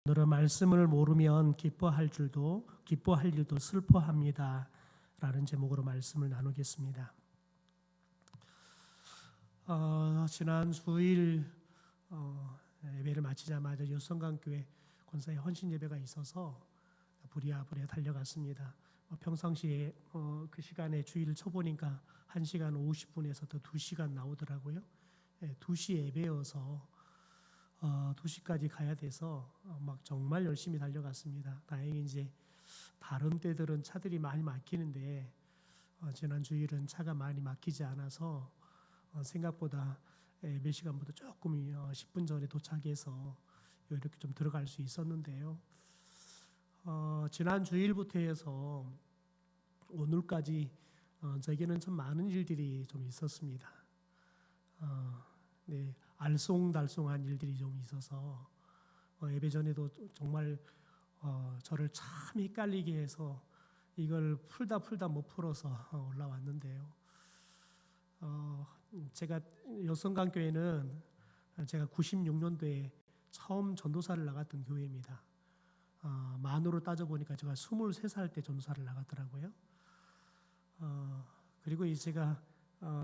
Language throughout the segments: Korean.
오늘은 말씀을 모르면 기뻐할 일도 슬퍼합니다. 라는 제목으로 말씀을 나누겠습니다. 지난 주일 예배를 마치자마자 여성강교회 권사의 헌신 예배가 있어서 부랴부랴 달려갔습니다. 평상시에 그 시간에 주일을 쳐보니까 1시간 50분에서 또 2시간 나오더라고요. 2시 예배여서 2시까지 가야 돼서 막 정말 열심히 달려갔습니다. 다행히 이제 다른 때들은 차들이 많이 막히는데 지난 주일은 차가 많이 막히지 않아서 생각보다 예배 시간보다 조금 10분 전에 도착해서 이렇게 좀 들어갈 수 있었는데요. 지난 주일부터 해서 오늘까지 저에게는 참 많은 일들이 좀 있었습니다. 알쏭달쏭한 일들이 좀 있어서 예배 전에도 정말 저를 참 헷갈리게 해서 이걸 풀다 못 풀어서 올라왔는데요. 제가 여성강교회는 제가 96년도에 처음 전도사를 나갔던 교회입니다. 만으로 따져보니까 제가 23살 때 전도사를 나갔더라고요. 그리고 이제 제가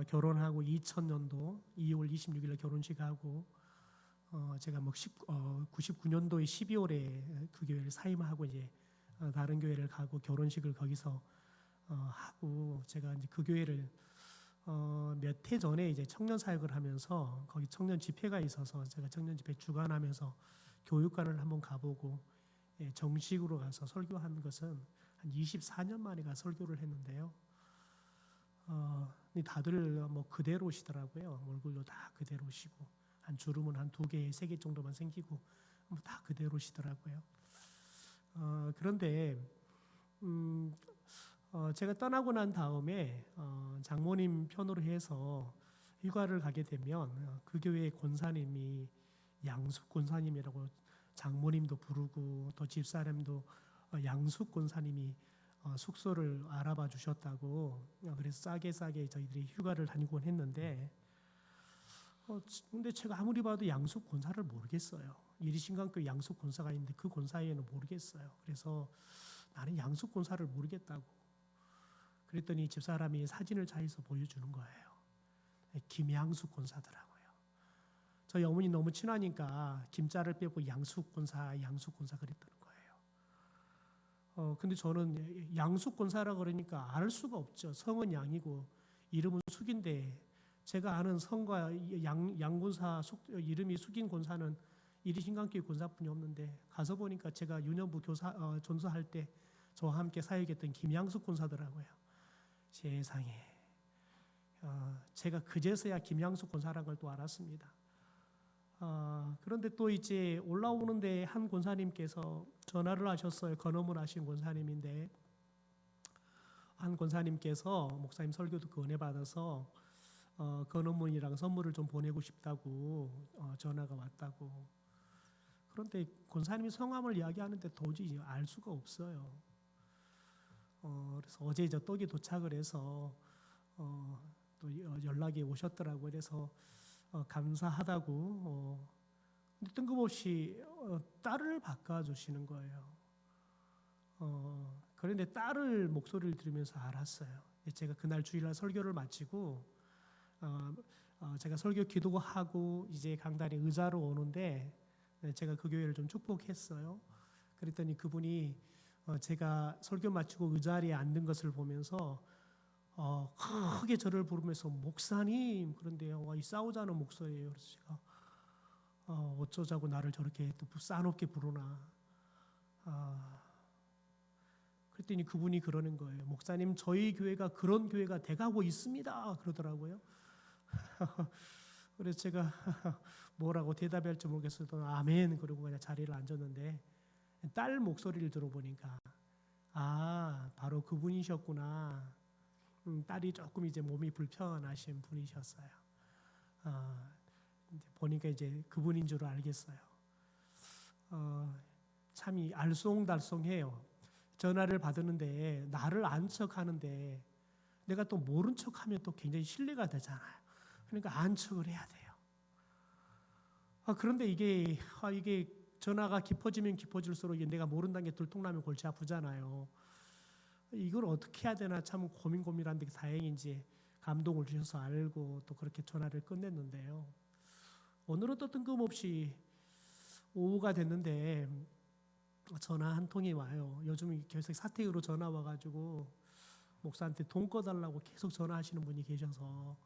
결혼하고 2000년도 2월 26일에 결혼식하고 제가 99년도에 12월에 그 교회를 사임하고 이제 다른 교회를 가고 결혼식을 거기서 하고 제가 이제 그 교회를 몇 해 전에 이제 청년 사역을 하면서 거기 청년 집회가 있어서 제가 청년 집회 주관하면서 교육관을 한번 가보고 정식으로 가서 설교한 것은 한 24년 만에 가 설교를 했는데요. 다들 그대로시더라고요. 얼굴도 다 그대로시고 한 주름은 한 2개, 3개 정도만 생기고 다 그대로시더라고요. 그런데 제가 떠나고 난 다음에 장모님 편으로 해서 휴가를 가게 되면 그 교회 권사님이 양숙 권사님이라고 장모님도 부르고 또 집사람도 양숙 권사님이 숙소를 알아봐 주셨다고 그래서 싸게 저희들이 휴가를 다니곤 했는데 근데 제가 아무리 봐도 양숙 권사를 모르겠어요. 이리신강교회 양숙 권사가 있는데 그 권사에는 모르겠어요. 그래서 나는 양숙 권사를 모르겠다고 그랬더니 집사람이 사진을 자기서 보여주는 거예요. 김양숙 권사더라고요. 저희 어머니 너무 친하니까 김자를 빼고 양숙 권사 그랬던 거예요. 근데 저는 양숙 권사라 그러니까 알 수가 없죠. 성은 양이고 이름은 숙인데 제가 아는 성과 양 권사 이름이 숙인 권사는 이리신강교회 권사뿐이 없는데 가서 보니까 제가 유년부 전도할 때 저와 함께 사역했던 김양숙 권사더라고요. 세상에 제가 그제서야 김양숙 권사라는 걸 또 알았습니다. 그런데 또 이제 올라오는데 한 권사님께서 전화를 하셨어요. 건어물 하신 권사님인데 한 권사님께서 목사님 설교도 은혜 받아서 건어물이랑 선물을 좀 보내고 싶다고 전화가 왔다고. 그런데 권사님이 성함을 이야기하는데 도저히 알 수가 없어요. 그래서 어제 저 떡이 도착을 해서 또 연락이 오셨더라고요. 그래서 감사하다고 근데 뜬금없이 딸을 바꿔주시는 거예요. 그런데 딸을 목소리를 들으면서 알았어요. 제가 그날 주일날 설교를 마치고 제가 설교 기도하고 이제 강단에 의자로 오는데 제가 그 교회를 좀 축복했어요. 그랬더니 그분이 제가 설교 마치고 의자리에 앉는 것을 보면서 크게 저를 부르면서 목사님 그런데요 이 싸우자는 목소리예요. 그래서 제가 어쩌자고 나를 저렇게 또 싸놓게 부르나 그랬더니 그분이 그러는 거예요. 목사님 저희 교회가 그런 교회가 돼가고 있습니다 그러더라고요. 그래서 제가 뭐라고 대답할지 모르겠어요. 아멘 그러고 그냥 자리를 앉았는데 딸 목소리를 들어보니까 바로 그분이셨구나. 딸이 조금 이제 몸이 불편하신 분이셨어요. 보니까 이제 그분인 줄 알겠어요. 참이 알쏭달쏭해요. 전화를 받았는데 나를 안 척하는데 내가 또 모른 척하면 또 굉장히 신뢰가 되잖아요. 그러니까 안 척을 해야 돼요. 그런데 이게 전화가 깊어지면 깊어질수록 내가 모른다는 게 들통나면 골치 아프잖아요. 이걸 어떻게 해야 되나 참 고민한데 다행히 이제 감동을 주셔서 알고 또 그렇게 전화를 끝냈는데요. 오늘은 또 뜬금없이 오후가 됐는데 전화 한 통이 와요. 요즘 계속 사택으로 전화 와가지고 목사한테 돈 꺼달라고 계속 전화하시는 분이 계셔서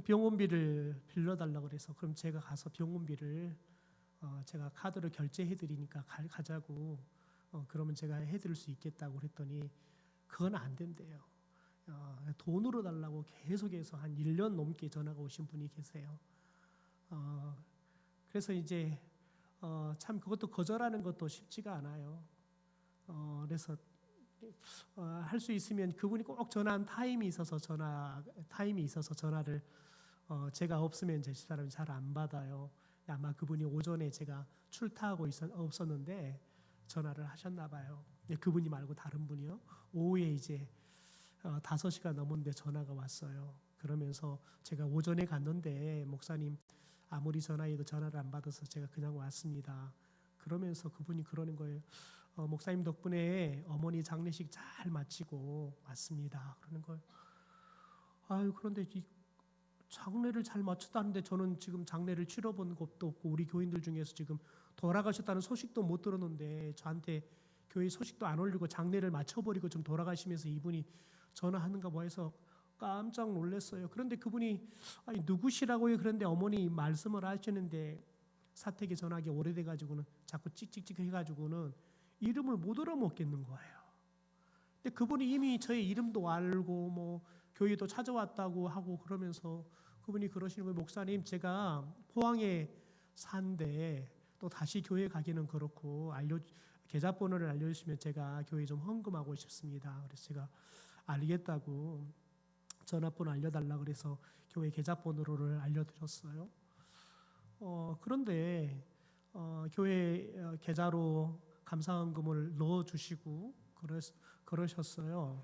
병원비를 빌려달라고 그래서 그럼 제가 가서 병원비를 제가 카드로 결제해드리니까 가자고 그러면 제가 해드릴 수 있겠다고 그랬더니 그건 안 된대요. 돈으로 달라고 계속해서 한 1년 넘게 전화가 오신 분이 계세요. 그래서 이제 참 그것도 거절하는 것도 쉽지가 않아요. 그래서 할 수 있으면 그분이 꼭 전화한 타임이 있어서 전화를 제가 없으면 제 집사람이 잘 안 받아요. 아마 그분이 오전에 제가 출타하고 없었는데 전화를 하셨나 봐요. 그분이 말고 다른 분이요. 오후에 이제 5시가 넘었는데 전화가 왔어요. 그러면서 제가 오전에 갔는데 목사님 아무리 전화해도 전화를 안 받아서 제가 그냥 왔습니다. 그러면서 그분이 그러는 거예요. 목사님 덕분에 어머니 장례식 잘 마치고 왔습니다. 그러는 거예요. 아유, 그런데 이 장례를 잘 마쳤다는데 저는 지금 장례를 치러본 것도 없고 우리 교인들 중에서 지금 돌아가셨다는 소식도 못 들었는데 저한테 교회 소식도 안 올리고 장례를 마쳐버리고 좀 돌아가시면서 이분이 전화하는가 뭐 해서 깜짝 놀랐어요. 그런데 그분이 아니 누구시라고요? 그런데 어머니 말씀을 하시는데 사택에 전화하기 오래돼가지고는 자꾸 찍찍찍 해가지고는 이름을 못 알아먹겠는 거예요. 근데 그분이 이미 저의 이름도 알고 뭐 교회도 찾아왔다고 하고 그러면서 그분이 그러시는 거예요. 목사님 제가 포항에 산데 또 다시 교회 가기는 그렇고 계좌번호를 알려주시면 제가 교회 좀 헌금하고 싶습니다. 그래서 제가 알겠다고 전화번호 알려달라 그래서 교회 계좌번호를 알려드렸어요. 그런데 교회 계좌로 감사헌금을 넣어주시고 그러셨어요.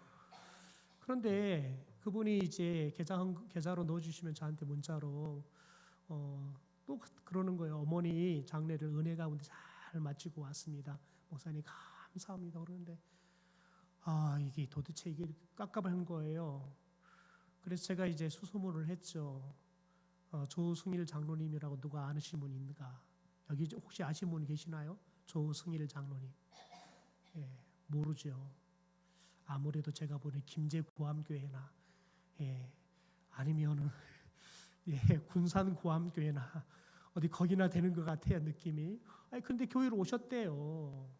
그런데 그분이 이제 계좌로 넣어주시면 저한테 문자로 또 그러는 거예요. 어머니 장례를 은혜 가운데 잘 마치고 왔습니다. 목사님 감사합니다. 그러는데 이게 도대체 이게 깝깝한 거예요. 그래서 제가 이제 수소문을 했죠. 조승일 장로님이라고 누가 아시는 분 있는가? 여기 혹시 아시는 분 계시나요? 조승일 장로님. 예, 모르죠. 아무래도 제가 보는 김제구암교회나 아니면은 군산구암교회나 어디 거기나 되는 것 같아요 느낌이. 근데 교회로 오셨대요.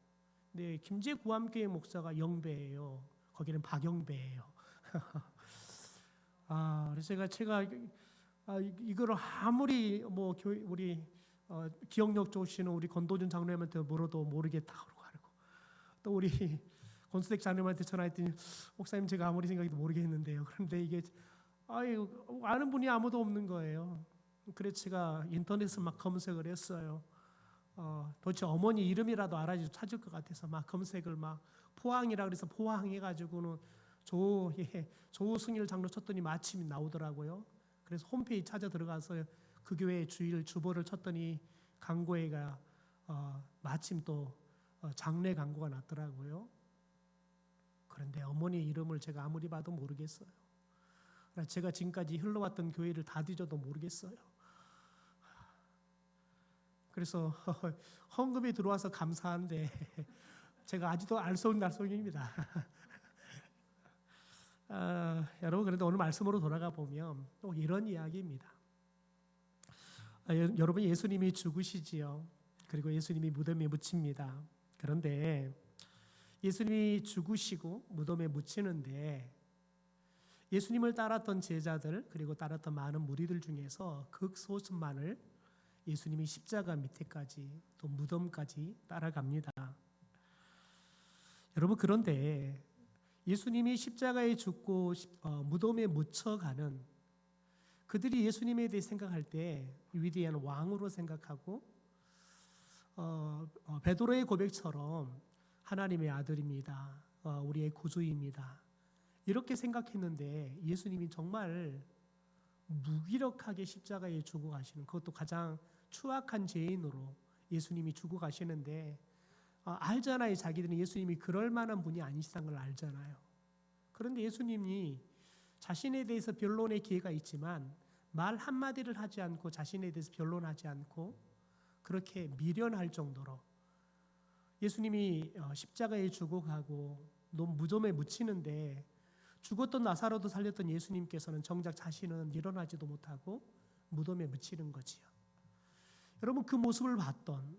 네, 김제구암교회 목사가 영배예요. 거기는 박영배예요. 그래서 제가 이거를 아무리 뭐 교회 우리 기억력 좋으시는 우리 권도준 장로님한테 물어도 모르겠다 그러고 또 우리 권수택 장로님한테 전화했더니 목사님 제가 아무리 생각해도 모르겠는데요. 그런데 이게 아는 분이 아무도 없는 거예요. 그래서 제가 인터넷에 막 검색을 했어요. 도대체 어머니 이름이라도 알아서 찾을 것 같아서 막 검색을 막 포항이라 그래서 포항 해가지고는 조승일 장로 쳤더니 마침 나오더라고요. 그래서 홈페이지 찾아 들어가서 그 교회 주일 주보를 쳤더니 광고회가 마침 또 장례 광고가 났더라고요. 그런데 어머니 이름을 제가 아무리 봐도 모르겠어요. 제가 지금까지 흘러왔던 교회를 다 뒤져도 모르겠어요. 그래서 헌금이 들어와서 감사한데 제가 아직도 알쏭달쏭입니다. 여러분 그런데 오늘 말씀으로 돌아가 보면 또 이런 이야기입니다. 여러분 예수님이 죽으시지요. 그리고 예수님이 무덤에 묻힙니다. 그런데 예수님이 죽으시고 무덤에 묻히는데 예수님을 따랐던 제자들 그리고 따랐던 많은 무리들 중에서 극소수만을 예수님이 십자가 밑에까지 또 무덤까지 따라갑니다. 여러분 그런데 예수님이 십자가에 죽고 무덤에 묻혀가는 그들이 예수님에 대해 생각할 때 위대한 왕으로 생각하고 베드로의 고백처럼 하나님의 아들입니다. 우리의 구주입니다. 이렇게 생각했는데 예수님이 정말 무기력하게 십자가에 죽어 가시는 그것도 가장 추악한 죄인으로 예수님이 죽어가시는데 알잖아요. 자기들은 예수님이 그럴 만한 분이 아니시다는 걸 알잖아요. 그런데 예수님이 자신에 대해서 변론의 기회가 있지만 말 한마디를 하지 않고 자신에 대해서 변론하지 않고 그렇게 미련할 정도로 예수님이 십자가에 죽어가고 무덤에 묻히는데 죽었던 나사로도 살렸던 예수님께서는 정작 자신은 일어나지도 못하고 무덤에 묻히는 거지요. 여러분, 그 모습을 봤던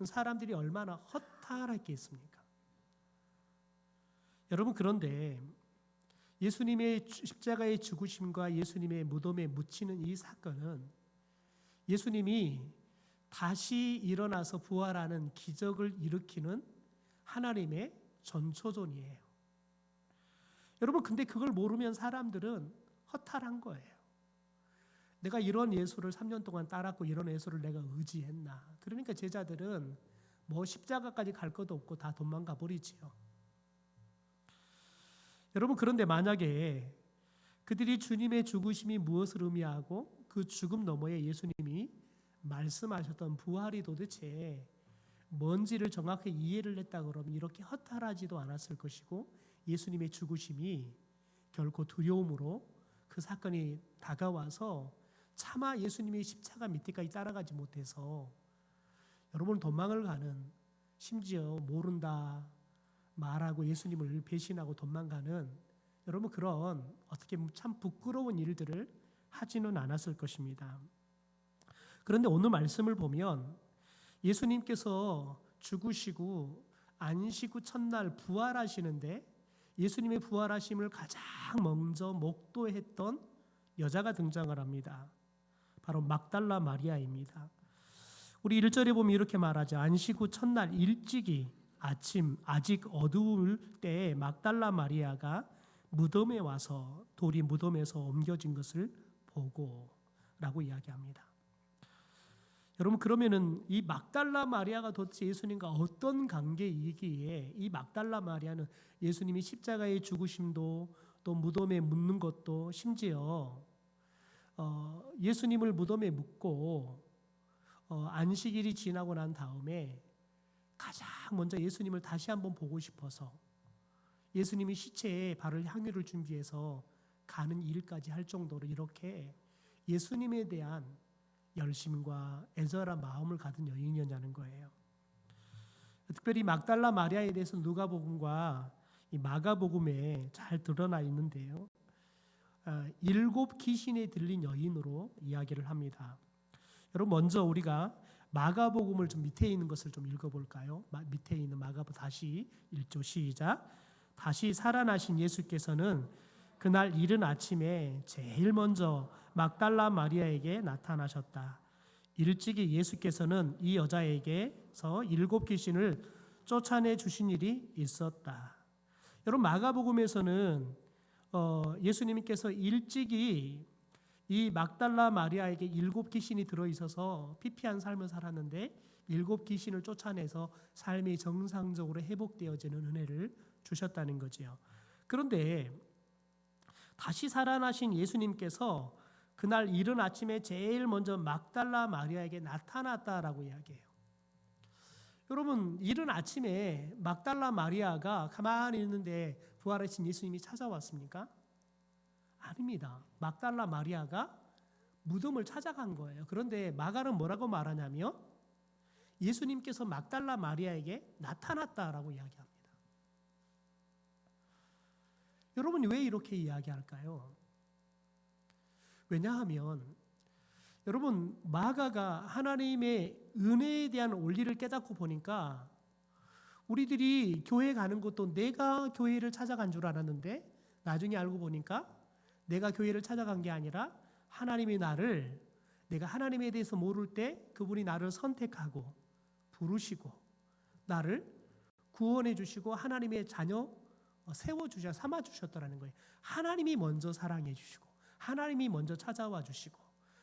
사람들이 얼마나 허탈했겠습니까? 여러분, 그런데 예수님의 십자가의 죽으심과 예수님의 무덤에 묻히는 이 사건은 예수님이 다시 일어나서 부활하는 기적을 일으키는 하나님의 전초전이에요. 여러분, 근데 그걸 모르면 사람들은 허탈한 거예요. 내가 이런 예수를 3년 동안 따랐고 이런 예수를 내가 의지했나. 그러니까 제자들은 십자가까지 갈 것도 없고 다 도망가 버리지요. 여러분, 그런데 만약에 그들이 주님의 죽으심이 무엇을 의미하고 그 죽음 너머에 예수님이 말씀하셨던 부활이 도대체 뭔지를 정확히 이해를 했다 그러면 이렇게 허탈하지도 않았을 것이고 예수님의 죽으심이 결코 두려움으로 그 사건이 다가와서 차마 예수님의 십자가 밑에까지 따라가지 못해서 여러분 도망을 가는, 심지어 모른다 말하고 예수님을 배신하고 도망가는 여러분 그런 어떻게 보면 참 부끄러운 일들을 하지는 않았을 것입니다. 그런데 오늘 말씀을 보면 예수님께서 죽으시고 안식 후 첫날 부활하시는데 예수님의 부활하심을 가장 먼저 목도했던 여자가 등장을 합니다. 바로 막달라 마리아입니다. 우리 1절에 보면 이렇게 말하죠. 안식 후 첫날 일찍이 아침 아직 어두울 때에 막달라 마리아가 무덤에 와서 돌이 무덤에서 옮겨진 것을 보고 라고 이야기합니다. 여러분, 그러면은 이 막달라 마리아가 도대체 예수님과 어떤 관계이기에 이 막달라 마리아는 예수님이 십자가의 죽으심도 또 무덤에 묻는 것도 심지어 예수님을 무덤에 묻고 안식일이 지나고 난 다음에 가장 먼저 예수님을 다시 한번 보고 싶어서 예수님이 시체에 바를 향유를 준비해서 가는 일까지 할 정도로 이렇게 예수님에 대한 열심과 애절한 마음을 가진 여인이었냐는 거예요. 특별히 막달라 마리아에 대해서 누가복음과 이 마가복음에 잘 드러나 있는데요. 7 귀신에 들린 여인으로 이야기를 합니다. 여러분, 먼저 우리가 마가복음을 좀 밑에 있는 것을 좀 읽어볼까요? 밑에 있는 마가복음 다시 1조 시작. 다시 살아나신 예수께서는 그날 이른 아침에 제일 먼저 막달라 마리아에게 나타나셨다. 일찍이 예수께서는 이 여자에게서 7 귀신을 쫓아내 주신 일이 있었다. 여러분, 마가복음에서는 예수님께서 일찍이 이 막달라 마리아에게 7 귀신이 들어있어서 피폐한 삶을 살았는데 7 귀신을 쫓아내서 삶이 정상적으로 회복되어지는 은혜를 주셨다는 거지요. 그런데 다시 살아나신 예수님께서 그날 이른 아침에 제일 먼저 막달라 마리아에게 나타났다라고 이야기해요. 여러분, 이른 아침에 막달라 마리아가 가만히 있는데 부활하신 예수님이 찾아왔습니까? 아닙니다. 막달라 마리아가 무덤을 찾아간 거예요. 그런데 마가는 뭐라고 말하냐면 예수님께서 막달라 마리아에게 나타났다라고 이야기합니다. 여러분, 왜 이렇게 이야기할까요? 왜냐하면 여러분, 마가가 하나님의 은혜에 대한 원리를 깨닫고 보니까 우리들이 교회 가는 것도 내가 교회를 찾아간 줄 알았는데 나중에 알고 보니까 내가 교회를 찾아간 게 아니라 하나님이 내가 하나님에 대해서 모를 때 그분이 나를 선택하고 부르시고 나를 구원해 주시고 하나님의 자녀 세워주셔 삼아주셨더라는 거예요. 하나님이 먼저 사랑해 주시고 하나님이 먼저 찾아와 주시고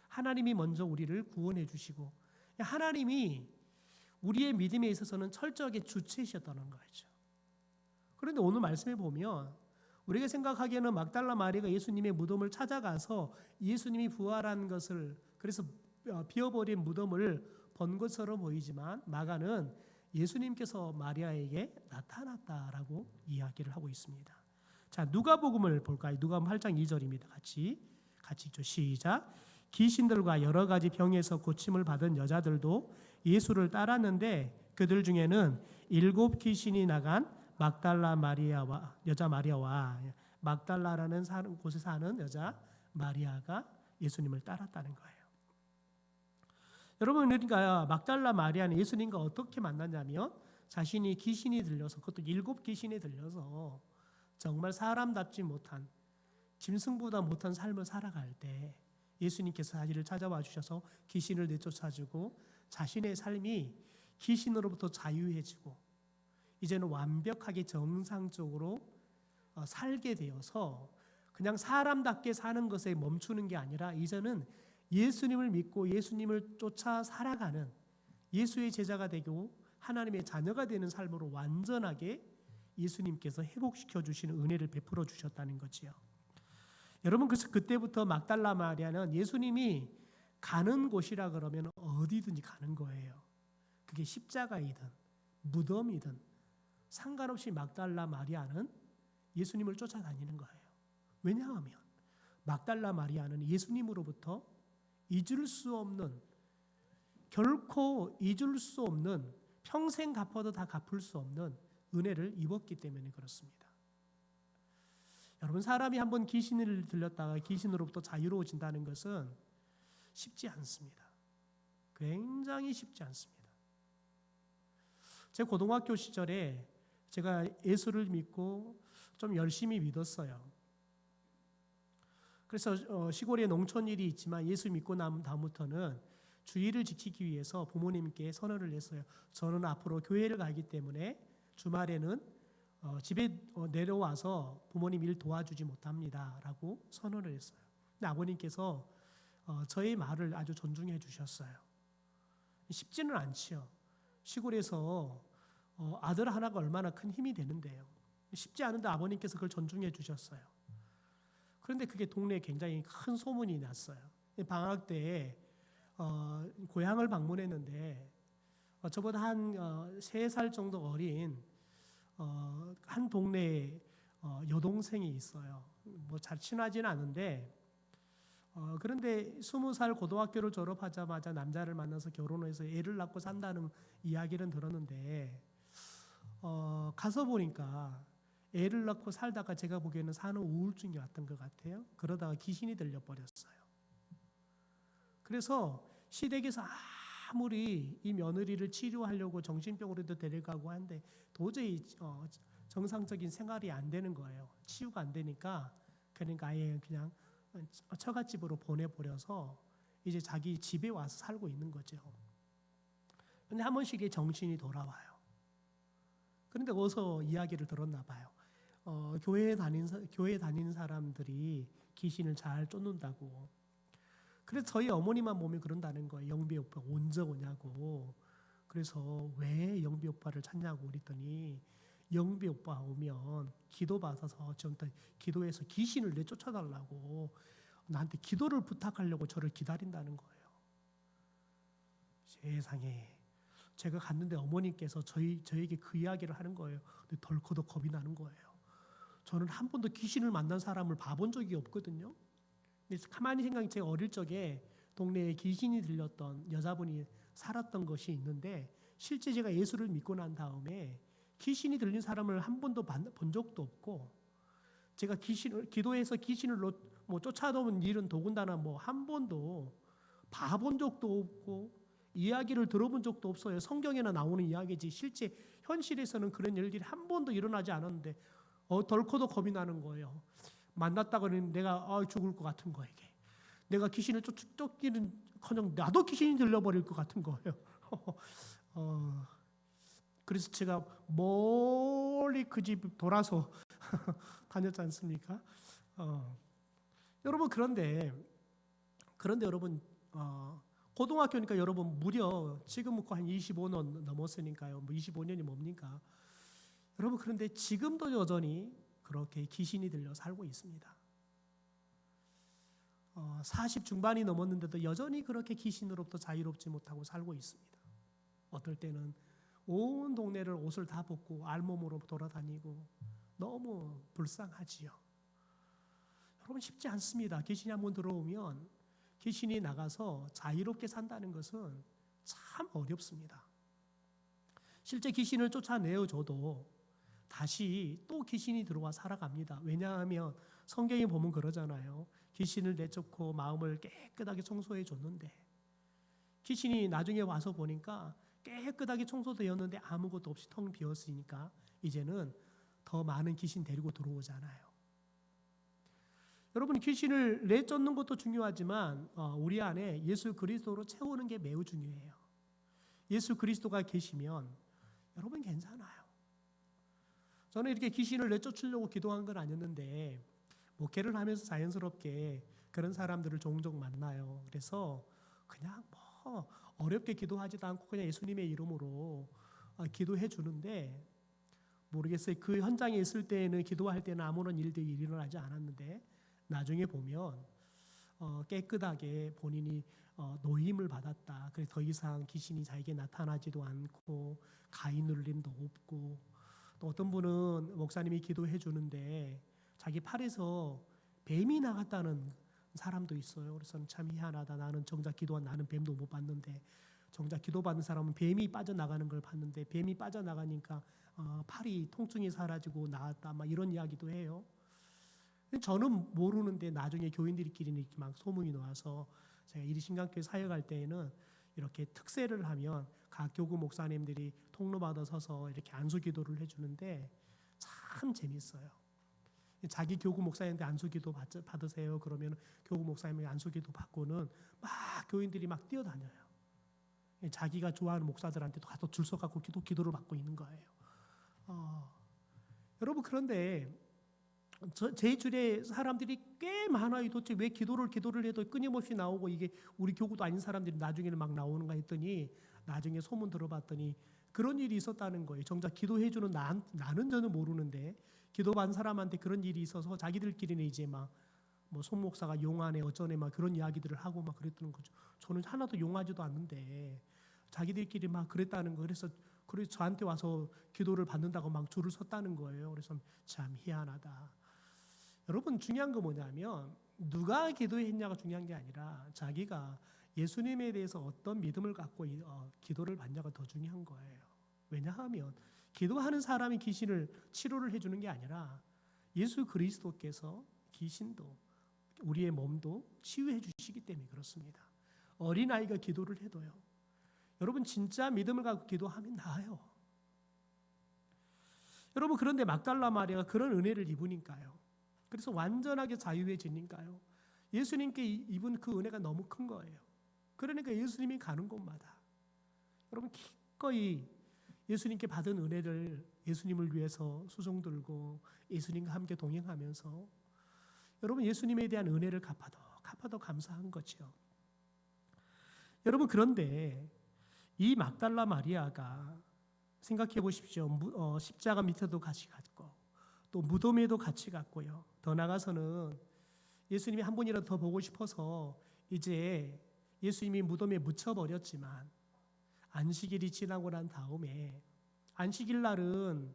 하나님이 먼저 우리를 구원해 주시고 하나님이 우리의 믿음에 있어서는 철저하게 주체이셨다는 거죠. 그런데 오늘 말씀에 보면 우리가 생각하기에는 막달라 마리아가 예수님의 무덤을 찾아가서 예수님이 부활한 것을 그래서 비어버린 무덤을 본 것처럼 보이지만 마가는 예수님께서 마리아에게 나타났다라고 이야기를 하고 있습니다. 자, 누가복음을 볼까요? 누가복음 8장 2절입니다. 같이 읽죠. 시작. 귀신들과 여러 가지 병에서 고침을 받은 여자들도 예수를 따랐는데 그들 중에는 7 귀신이 나간 막달라 마리아와 여자 마리아와 막달라라는 곳에 사는 여자 마리아가 예수님을 따랐다는 거예요. 여러분, 그러니까 막달라 마리아는 예수님과 어떻게 만났냐면 자신이 귀신이 들려서, 그것도 7 귀신이 들려서 정말 사람답지 못한, 짐승보다 못한 삶을 살아갈 때 예수님께서 자기를 찾아와 주셔서 귀신을 내쫓아주고 자신의 삶이 귀신으로부터 자유해지고 이제는 완벽하게 정상적으로 살게 되어서 그냥 사람답게 사는 것에 멈추는 게 아니라 이제는 예수님을 믿고 예수님을 쫓아 살아가는 예수의 제자가 되고 하나님의 자녀가 되는 삶으로 완전하게 예수님께서 회복시켜 주시는 은혜를 베풀어 주셨다는 거지요. 여러분, 그래서 그때부터 막달라 마리아는 예수님이 가는 곳이라 그러면 어디든지 가는 거예요. 그게 십자가이든 무덤이든 상관없이 막달라 마리아는 예수님을 쫓아다니는 거예요. 왜냐하면 막달라 마리아는 예수님으로부터 잊을 수 없는, 결코 잊을 수 없는, 평생 갚아도 다 갚을 수 없는 은혜를 입었기 때문에 그렇습니다. 여러분, 사람이 한번 귀신을 들렸다가 귀신으로부터 자유로워진다는 것은 쉽지 않습니다. 굉장히 쉽지 않습니다. 제 고등학교 시절에 제가 예수를 믿고 좀 열심히 믿었어요. 그래서 시골에 농촌 일이 있지만 예수 믿고 난 다음부터는 주의를 지키기 위해서 부모님께 선언을 했어요. 저는 앞으로 교회를 가기 때문에 주말에는 집에 내려와서 부모님 일 도와주지 못합니다 라고 선언을 했어요. 근데 아버님께서 저의 말을 아주 존중해 주셨어요. 쉽지는 않지요. 시골에서 아들 하나가 얼마나 큰 힘이 되는데요. 쉽지 않은데 아버님께서 그걸 존중해 주셨어요. 그런데 그게 동네에 굉장히 큰 소문이 났어요. 방학 때에 고향을 방문했는데 저보다 한 3살 정도 어린 한 동네에 여동생이 있어요. 뭐 잘 친하지는 않은데 그런데 20살 고등학교를 졸업하자마자 남자를 만나서 결혼해서 애를 낳고 산다는 이야기는 들었는데 가서 보니까 애를 낳고 살다가 제가 보기에는 산후 우울증이 왔던 것 같아요. 그러다가 귀신이 들려버렸어요. 그래서 시댁에서 아무리 이 며느리를 치료하려고 정신병으로도 데려가고 하는데 도저히 정상적인 생활이 안 되는 거예요. 치유가 안 되니까 그러니까 아예 그냥 처갓집으로 보내버려서 이제 자기 집에 와서 살고 있는 거죠. 근데 한 번씩 정신이 돌아와요. 그런데 어디서 이야기를 들었나 봐요. 교회에 다니는 사람들이 귀신을 잘 쫓는다고. 그래서 저희 어머니만 보면 그런다는 거예요. 영비 오빠 언제 오냐고. 그래서 왜 영비 오빠를 찾냐고 그랬더니 영비 오빠 오면 기도 받아서 저한테 기도해서 귀신을 내쫓아달라고 나한테 기도를 부탁하려고 저를 기다린다는 거예요. 세상에. 제가 갔는데 어머니께서 저에게 그 이야기를 하는 거예요. 근데 덜커덕 겁이 나는 거예요. 저는 한 번도 귀신을 만난 사람을 봐본 적이 없거든요. 근데 가만히 생각해 제가 어릴 적에 동네에 귀신이 들렸던 여자분이 살았던 것이 있는데 실제 제가 예수를 믿고 난 다음에 귀신이 들린 사람을 한 번도 본 적도 없고 제가 기도해서 귀신을 쫓아놓은 일은 더군다나 한 번도 봐본 적도 없고 이야기를 들어본 적도 없어요. 성경에나 나오는 이야기지 실제 현실에서는 그런 일들이 한 번도 일어나지 않았는데 덜커덕 겁이 나는 거예요. 만났다고는 내가 죽을 것 같은 거예요. 이게. 내가 귀신을 쫓기는커녕 나도 귀신이 들려버릴 것 같은 거예요. 그래서 제가 멀리 그 집 돌아서 다녔지 않습니까? 여러분 그런데 여러분 고등학교니까 여러분 무려 지금 한 25년 넘었으니까요. 25년이 뭡니까? 여러분 그런데 지금도 여전히 그렇게 귀신이 들려 살고 있습니다. 40 중반이 넘었는데도 여전히 그렇게 귀신으로부터 자유롭지 못하고 살고 있습니다. 어떨 때는 온 동네를 옷을 다 벗고 알몸으로 돌아다니고 너무 불쌍하지요. 여러분 쉽지 않습니다. 귀신이 한번 들어오면 귀신이 나가서 자유롭게 산다는 것은 참 어렵습니다. 실제 귀신을 쫓아내어줘도 다시 또 귀신이 들어와 살아갑니다. 왜냐하면 성경에 보면 그러잖아요. 귀신을 내쫓고 마음을 깨끗하게 청소해 줬는데 귀신이 나중에 와서 보니까 깨끗하게 청소되었는데 아무것도 없이 텅 비었으니까 이제는 더 많은 귀신 데리고 들어오잖아요. 여러분 귀신을 내쫓는 것도 중요하지만 우리 안에 예수 그리스도로 채우는 게 매우 중요해요. 예수 그리스도가 계시면 여러분 괜찮아요. 저는 이렇게 귀신을 내쫓으려고 기도한 건 아니었는데 목회를 하면서 자연스럽게 그런 사람들을 종종 만나요. 그래서 그냥 뭐 어렵게 기도하지도 않고 그냥 예수님의 이름으로 기도해 주는데 모르겠어요. 그 현장에 있을 때는 기도할 때는 아무런 일들이 일어나지 않았는데 나중에 보면 깨끗하게 본인이 노임을 받았다. 그래서 더 이상 귀신이 자기에게 나타나지도 않고 가위 눌림도 없고 또 어떤 분은 목사님이 기도해 주는데 자기 팔에서 뱀이 나갔다는 사람도 있어요. 그래서 참 희한하다. 나는 정작 기도한 나는 뱀도 못 봤는데 정작 기도받은 사람은 뱀이 빠져나가는 걸 봤는데 뱀이 빠져나가니까 팔이 통증이 사라지고 나았다. 막 이런 이야기도 해요. 저는 모르는데 나중에 교인들끼리 이렇게 막 소문이 나와서 제가 이리신강교회 사역할 때에는 이렇게 특세를 하면 각 교구 목사님들이 통로마다 서서 이렇게 안수기도를 해주는데 참 재밌어요. 자기 교구 목사님한테 안수기도 받으세요. 그러면 교구 목사님이 안수기도 받고는 막 교인들이 막 뛰어다녀요. 자기가 좋아하는 목사들한테도 가서 줄 서갖고 기도를 받고 있는 거예요. 여러분 그런데 제 주례 사람들이 꽤 많아요. 도대체 왜 기도를 해도 끊임없이 나오고 이게 우리 교구도 아닌 사람들이 나중에는 막 나오는가 했더니 나중에 소문 들어봤더니 그런 일이 있었다는 거예요. 정작 기도해주는 나는 저는 모르는데 기도받은 사람한테 그런 일이 있어서 자기들끼리는 이제 막 뭐 손 목사가 용하네 어쩌네 막 그런 이야기들을 하고 막 그랬던 거죠. 저는 하나도 용하지도 않는데 자기들끼리 막 그랬다는 거. 그래서 저한테 와서 기도를 받는다고 막 줄을 섰다는 거예요. 그래서 참 희한하다. 여러분 중요한 거 뭐냐면 누가 기도했냐가 중요한 게 아니라 자기가 예수님에 대해서 어떤 믿음을 갖고 기도를 받냐가 더 중요한 거예요. 왜냐하면 기도하는 사람이 귀신을 치료를 해주는 게 아니라 예수 그리스도께서 귀신도 우리의 몸도 치유해 주시기 때문에 그렇습니다. 어린아이가 기도를 해도요. 여러분 진짜 믿음을 갖고 기도하면 나아요. 여러분 그런데 막달라 마리아가 그런 은혜를 입으니까요. 그래서 완전하게 자유해지니까요. 예수님께 입은 그 은혜가 너무 큰 거예요. 그러니까 예수님이 가는 곳마다 여러분 기꺼이 예수님께 받은 은혜를 예수님을 위해서 수종 들고 예수님과 함께 동행하면서 여러분 예수님에 대한 은혜를 갚아도 감사한 거죠. 여러분 그런데 이 막달라 마리아가 생각해 보십시오. 십자가 밑에도 같이 갔고 또 무덤에도 같이 갔고요. 더 나아가서는 예수님이 한 번이라도 더 보고 싶어서 이제 예수님이 무덤에 묻혀버렸지만 안식일이 지나고 난 다음에 안식일 날은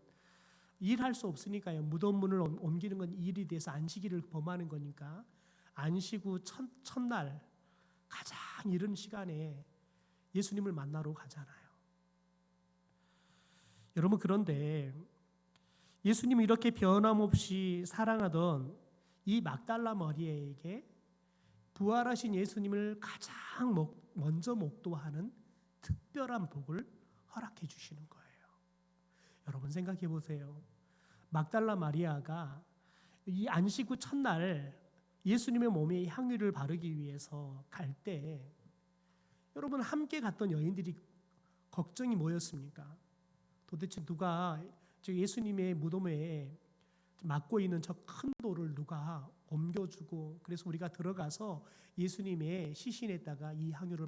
일할 수 없으니까요. 무덤 문을 옮기는 건 일이 돼서 안식일을 범하는 거니까 안식 후 첫날 가장 이른 시간에 예수님을 만나러 가잖아요. 여러분 그런데 예수님이 이렇게 변함없이 사랑하던 이 막달라 마리아에게 부활하신 예수님을 가장 먼저 목도하는 특별한 복을 허락해 주시는 거예요. 여러분 생각해 보세요. 막달라 마리아가 이 안식 후 첫날 예수님의 몸에 향유를 바르기 위해서 갈 때 여러분 함께 갔던 여인들이 걱정이 뭐였습니까? 도대체 누가 예수님의 무덤에 막고 있는 저 큰 돌을 누가 옮겨주고 그래서 우리가 들어가서 예수님의 시신에다가 이 향유를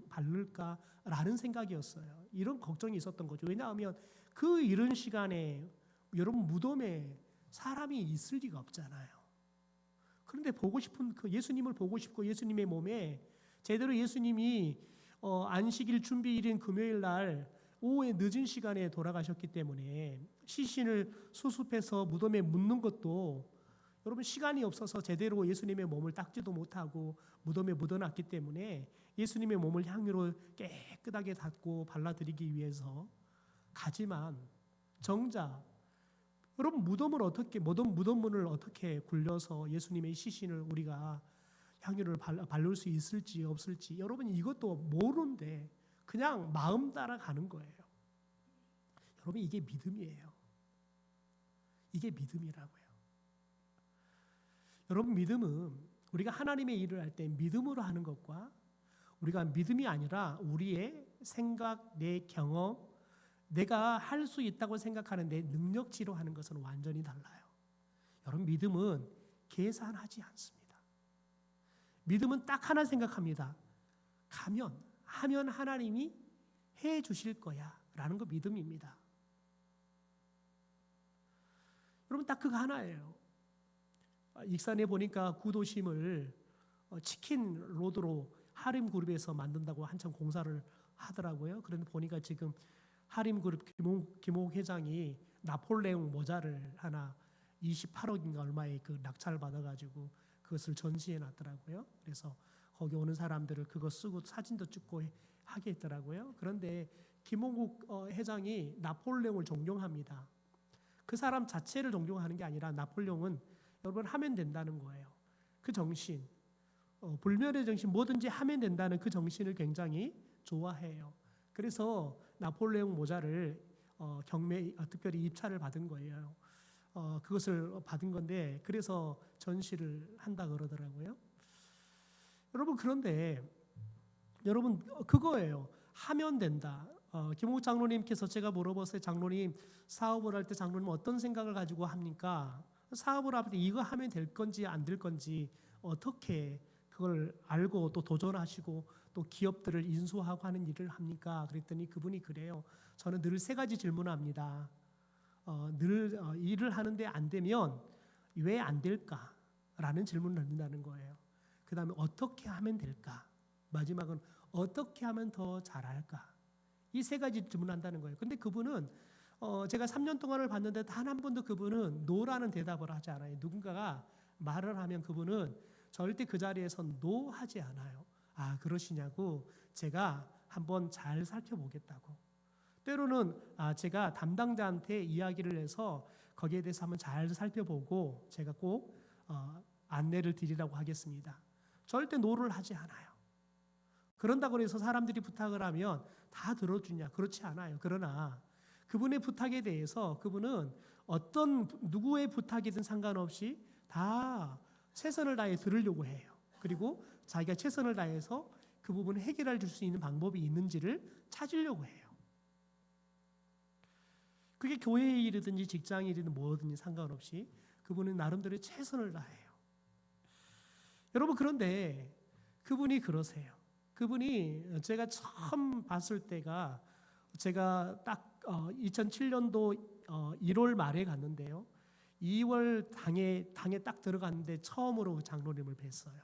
바를까라는 생각이었어요. 이런 걱정이 있었던 거죠. 왜냐하면 그 이른 시간에 여러분 무덤에 사람이 있을 리가 없잖아요. 그런데 보고 싶은 그 예수님을 보고 싶고 예수님의 몸에 제대로 예수님이 안식일 준비일인 금요일 날 오후에 늦은 시간에 돌아가셨기 때문에 시신을 수습해서 무덤에 묻는 것도 여러분 시간이 없어서 제대로 예수님의 몸을 닦지도 못하고 무덤에 묻어놨기 때문에 예수님의 몸을 향유로 깨끗하게 닦고 발라드리기 위해서 가지만 정작 여러분 무덤문을 어떻게 굴려서 예수님의 시신을 우리가 향유를 바를 수 있을지 없을지 여러분 이것도 모르는데 그냥 마음 따라가는 거예요. 여러분 이게 믿음이에요. 이게 믿음이라고요. 여러분 믿음은 우리가 하나님의 일을 할 때 믿음으로 하는 것과 우리가 믿음이 아니라 우리의 생각, 내 경험, 내가 할 수 있다고 생각하는 내 능력치로 하는 것은 완전히 달라요. 여러분 믿음은 계산하지 않습니다. 믿음은 딱 하나 생각합니다. 하면 하나님이 해 주실 거야 라는 거 믿음입니다. 여러분 딱 그거 하나예요. 익산에 보니까 구도심을 치킨 로드로 하림 그룹에서 만든다고 한참 공사를 하더라고요. 그런데 보니까 지금 하림 그룹 김옥 회장이 나폴레옹 모자를 하나 28억인가 얼마에 그 낙찰을 받아가지고 그것을 전시해 놨더라고요. 그래서 거기 오는 사람들을 그거 쓰고 사진도 찍고 하게 했더라고요. 그런데 김홍국 회장이 나폴레옹을 존경합니다. 그 사람 자체를 존경하는 게 아니라 나폴레옹은 여러분 하면 된다는 거예요. 그 정신, 불멸의 정신 뭐든지 하면 된다는 그 정신을 굉장히 좋아해요. 그래서 나폴레옹 모자를 특별히 입찰을 받은 거예요. 그것을 받은 건데 그래서 전시를 한다 그러더라고요. 여러분 그런데 여러분 그거예요. 하면 된다. 김홍국 장로님께서 제가 물어봤어요. 장로님 사업을 할 때 장로님 어떤 생각을 가지고 합니까? 사업을 할 때 이거 하면 될 건지 안 될 건지 어떻게 그걸 알고 또 도전하시고 또 기업들을 인수하고 하는 일을 합니까? 그랬더니 그분이 그래요. 저는 늘 세 가지 질문합니다. 늘 일을 하는데 안 되면 왜 안 될까? 라는 질문을 한다는 거예요. 그 다음에 어떻게 하면 될까? 마지막은 어떻게 하면 더 잘할까? 이 세 가지 질문한다는 거예요. 근데 그분은 제가 3년 동안을 봤는데 단 한 번도 그분은 노라는 대답을 하지 않아요. 누군가가 말을 하면 그분은 절대 그 자리에서 노 하지 않아요. 아 그러시냐고 제가 한번 잘 살펴보겠다고. 때로는 제가 담당자한테 이야기를 해서 거기에 대해서 한번 잘 살펴보고 제가 꼭 안내를 드리라고 하겠습니다. 절대 노를 하지 않아요. 그런다고 해서 사람들이 부탁을 하면 다 들어주냐? 그렇지 않아요. 그러나 그분의 부탁에 대해서 그분은 어떤 누구의 부탁이든 상관없이 다 최선을 다해 들으려고 해요. 그리고 자기가 최선을 다해서 그 부분을 해결해 줄 수 있는 방법이 있는지를 찾으려고 해요. 그게 교회의 일이든지 직장 일이든 뭐든지 상관없이 그분은 나름대로 최선을 다해요. 여러분 그런데 그분이 그러세요. 그분이 제가 처음 봤을 때가 제가 딱 2007년도 1월 말에 갔는데요. 2월 당에 딱 들어갔는데 처음으로 장로님을 뵀어요.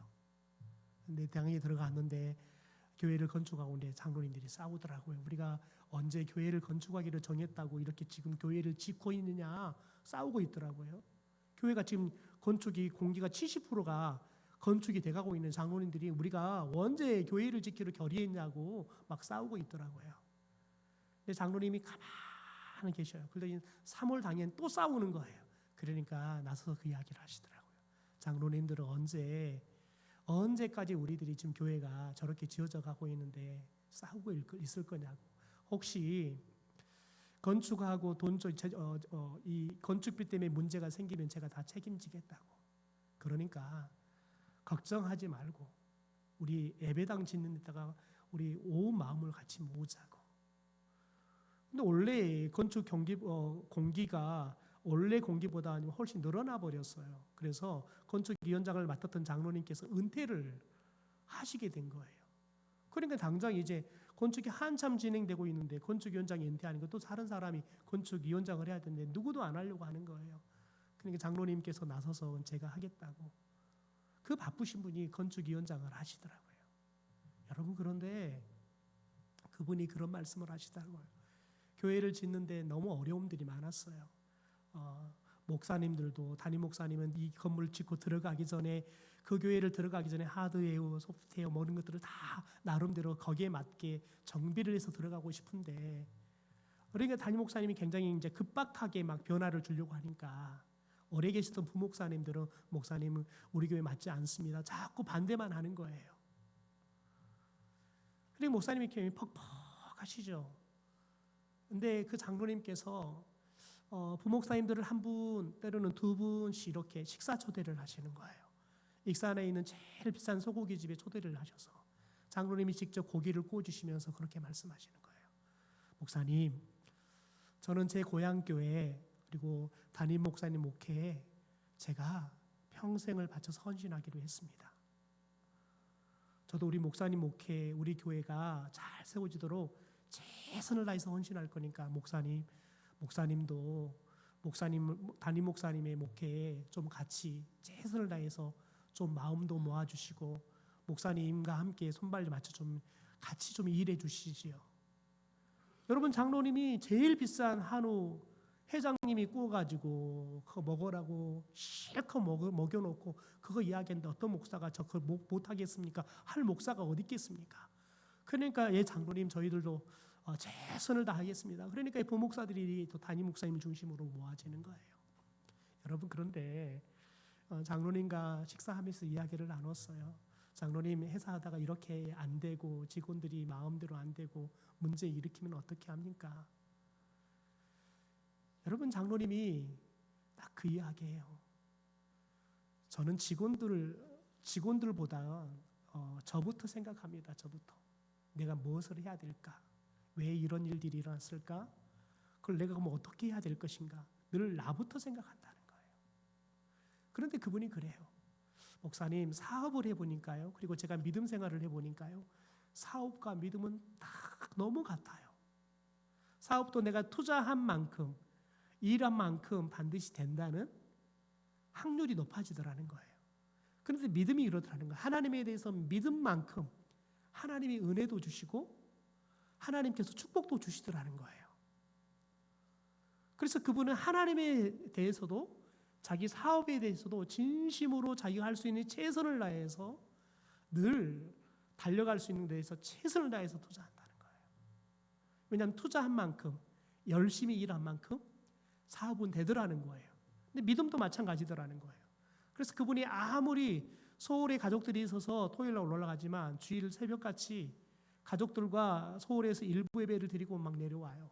근데 당에 들어갔는데 교회를 건축하고 있는데 장로님들이 싸우더라고요. 우리가 언제 교회를 건축하기로 정했다고 이렇게 지금 교회를 짓고 있느냐 싸우고 있더라고요. 교회가 지금 건축이 공기가 70%가 건축이 돼가고 있는 장로님들이 우리가 언제 교회를 짓기로 결의했냐고 막 싸우고 있더라고요. 근데 장로님이 가만히 계셔요. 그런데 3월 당엔 또 싸우는 거예요. 그러니까 나서서 그 이야기를 하시더라고요. 장로님들은 언제까지 우리들이 지금 교회가 저렇게 지어져 가고 있는데 싸우고 있을 거냐고. 혹시 건축하고 이 건축비 때문에 문제가 생기면 제가 다 책임지겠다고. 그러니까 걱정하지 말고 우리 예배당 짓는 데다가 우리 온 마음을 같이 모으자고. 근데 원래 건축 공기가 원래 공기보다 훨씬 늘어나 버렸어요. 그래서 건축위원장을 맡았던 장로님께서 은퇴를 하시게 된 거예요. 그러니까 당장 이제 건축이 한참 진행되고 있는데 건축위원장이 은퇴하는 것도 다른 사람이 건축위원장을 해야 되는데 누구도 안 하려고 하는 거예요. 그러니까 장로님께서 나서서 제가 하겠다고. 그 바쁘신 분이 건축위원장을 하시더라고요. 여러분, 그런데 그분이 그런 말씀을 하시더라고요. 교회를 짓는데 너무 어려움들이 많았어요. 목사님들도, 담임 목사님은 이 건물 짓고 들어가기 전에, 그 교회를 들어가기 전에 하드웨어, 소프트웨어 모든 것들을 다 나름대로 거기에 맞게 정비를 해서 들어가고 싶은데, 그러니까 담임 목사님이 굉장히 이제 급박하게 막 변화를 주려고 하니까 오래 계시던 부목사님들은 목사님은 우리 교회 맞지 않습니다. 자꾸 반대만 하는 거예요. 그리고 목사님이 굉장히 퍽퍽하시죠. 근데 그 장로님께서 부목사님들을 한 분, 때로는 두 분씩 이렇게 식사 초대를 하시는 거예요. 익산에 있는 제일 비싼 소고기 집에 초대를 하셔서 장로님이 직접 고기를 구워주시면서 그렇게 말씀하시는 거예요. 목사님, 저는 제 고향 교회 그리고 담임 목사님 목회에 제가 평생을 바쳐서 헌신하기로 했습니다. 저도 우리 목사님 목회, 우리 교회가 잘 세워지도록 최선을 다해서 헌신할 거니까 목사님도 담임 목사님의 목회에 좀 같이 최선을 다해서 좀 마음도 모아주시고 목사님과 함께 손발 맞춰 좀 같이 좀 일해 주시지요. 여러분, 장로님이 제일 비싼 한우 회장님이 구워가지고 그거 먹으라고 실컷 먹여놓고 그거 이야기했는데 어떤 목사가 저 그걸 못하겠습니까? 할 목사가 어디 있겠습니까? 그러니까 장로님 저희들도 최선을 다하겠습니다. 그러니까 이 부목사들이 또 담임 목사님 중심으로 모아지는 거예요. 여러분, 그런데 장로님과 식사하면서 이야기를 나눴어요. 장로님, 회사하다가 이렇게 안 되고 직원들이 마음대로 안 되고 문제 일으키면 어떻게 합니까? 여러분, 장로님이 딱 그 이야기예요. 저는 직원들보다 저부터 생각합니다. 저부터 내가 무엇을 해야 될까? 왜 이런 일들이 일어났을까? 그걸 내가 그럼 어떻게 해야 될 것인가? 늘 나부터 생각한다는 거예요. 그런데 그분이 그래요. 목사님, 사업을 해보니까요, 그리고 제가 믿음 생활을 해보니까요, 사업과 믿음은 딱 너무 같아요. 사업도 내가 투자한 만큼, 일한 만큼 반드시 된다는 확률이 높아지더라는 거예요. 그런데 믿음이 이러더라는 거예요. 하나님에 대해서 믿음만큼 하나님이 은혜도 주시고 하나님께서 축복도 주시더라는 거예요. 그래서 그분은 하나님에 대해서도 자기 사업에 대해서도 진심으로 자기가 할 수 있는 최선을 다해서 늘 달려갈 수 있는 데에서 최선을 다해서 투자한다는 거예요. 왜냐하면 투자한 만큼, 열심히 일한 만큼 사업은 되더라는 거예요. 근데 믿음도 마찬가지더라는 거예요. 그래서 그분이 아무리 서울에 가족들이 있어서 토요일 날 올라가지만 주일 새벽같이 가족들과 서울에서 일부 예배를 드리고 막 내려와요.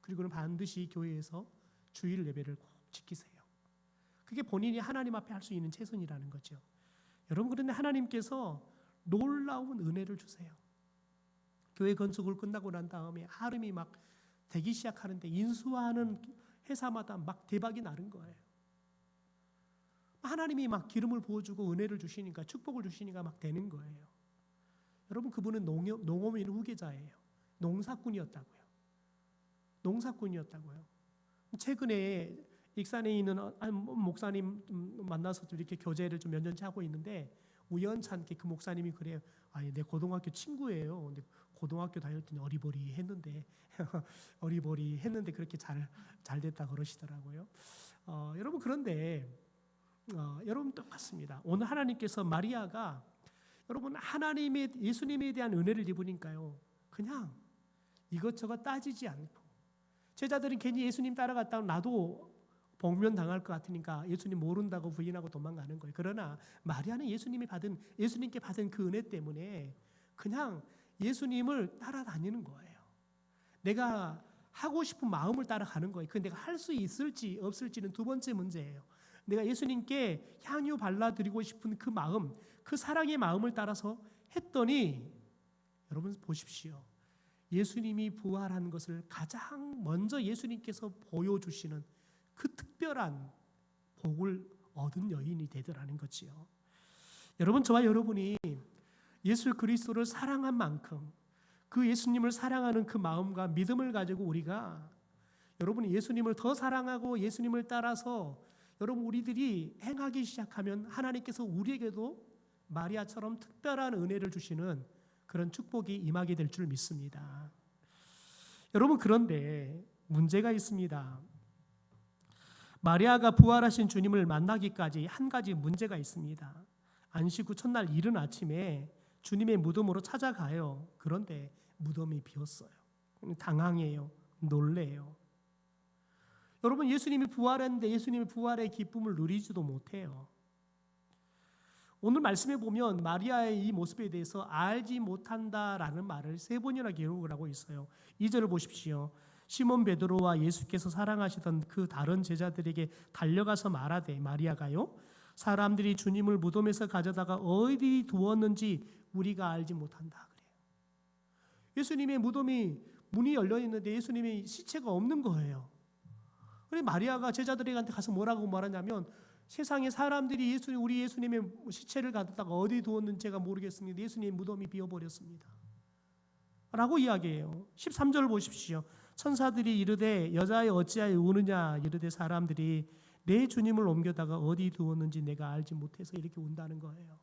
그리고는 반드시 교회에서 주일 예배를 꼭 지키세요. 그게 본인이 하나님 앞에 할 수 있는 최선이라는 거죠. 여러분, 그런데 하나님께서 놀라운 은혜를 주세요. 교회 건축을 끝나고 난 다음에 하름이 막 되기 시작하는데 인수하는 회사마다 막 대박이 나는 거예요. 하나님이 막 기름을 부어주고 은혜를 주시니까, 축복을 주시니까 막 되는 거예요. 여러분, 그분은 농어민 후계자예요. 농사꾼이었다고요. 최근에 익산에 있는 목사님 만나서 이렇게 교제를 좀 몇 년째 하고 있는데 우연찮게 그 목사님이 그래요. 내 고등학교 친구예요. 근데 고등학교 다닐 때는 어리버리 했는데 그렇게 잘 됐다 그러시더라고요. 여러분, 그런데 여러분 똑같습니다. 오늘 하나님께서 마리아가 여러분 예수님에 대한 은혜를 입으니까요, 그냥 이것저것 따지지 않고, 제자들은 괜히 예수님 따라갔다가 나도 복면 당할 것 같으니까 예수님 모른다고 부인하고 도망가는 거예요. 그러나 마리아는 예수님께 받은 그 은혜 때문에 그냥 예수님을 따라다니는 거예요. 내가 하고 싶은 마음을 따라가는 거예요. 그 내가 할 수 있을지 없을지는 두 번째 문제예요. 내가 예수님께 향유 발라드리고 싶은 그 마음, 그 사랑의 마음을 따라서 했더니 여러분 보십시오. 예수님이 부활한 것을 가장 먼저 예수님께서 보여주시는 그 특별한 복을 얻은 여인이 되더라는 거지요. 여러분, 저와 여러분이 예수 그리스도를 사랑한 만큼 그 예수님을 사랑하는 그 마음과 믿음을 가지고 우리가 여러분이 예수님을 더 사랑하고 예수님을 따라서 여러분 우리들이 행하기 시작하면 하나님께서 우리에게도 마리아처럼 특별한 은혜를 주시는 그런 축복이 임하게 될 줄 믿습니다. 여러분, 그런데 문제가 있습니다. 마리아가 부활하신 주님을 만나기까지 한 가지 문제가 있습니다. 안식 후 첫날 이른 아침에 주님의 무덤으로 찾아가요. 그런데 무덤이 비었어요. 당황해요. 놀래요. 여러분, 예수님이 부활했는데 예수님의 부활의 기쁨을 누리지도 못해요. 오늘 말씀에 보면 마리아의 이 모습에 대해서 알지 못한다라는 말을 3번이나 기록을 하고 있어요. 2절을 보십시오. 시몬 베드로와 예수께서 사랑하시던 그 다른 제자들에게 달려가서 말하되, 마리아가요, 사람들이 주님을 무덤에서 가져다가 어디 두었는지 우리가 알지 못한다 그래요. 예수님의 무덤이 문이 열려 있는데 예수님의 시체가 없는 거예요. 그래서 마리아가 제자들한테 가서 뭐라고 말하냐면, 세상에 사람들이 우리 예수님의 시체를 가져다가 어디 두었는지 제가 모르겠습니다. 예수님의 무덤이 비어버렸습니다 라고 이야기해요. 13절 보십시오. 천사들이 이르되 여자여 어찌하여 우느냐 이르되 사람들이 내 주님을 옮겨다가 어디 두었는지 내가 알지 못해서 이렇게 운다는 거예요.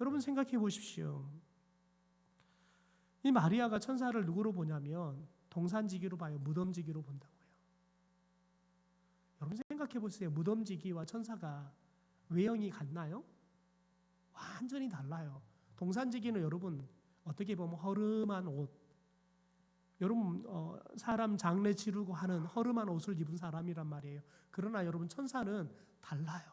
여러분, 생각해 보십시오. 이 마리아가 천사를 누구로 보냐면 동산지기로 봐요. 무덤지기로 본다고요. 여러분, 생각해 보세요. 무덤지기와 천사가 외형이 같나요? 완전히 달라요. 동산지기는 여러분 어떻게 보면 허름한 옷, 여러분 사람 장례 치르고 하는 허름한 옷을 입은 사람이란 말이에요. 그러나 여러분, 천사는 달라요.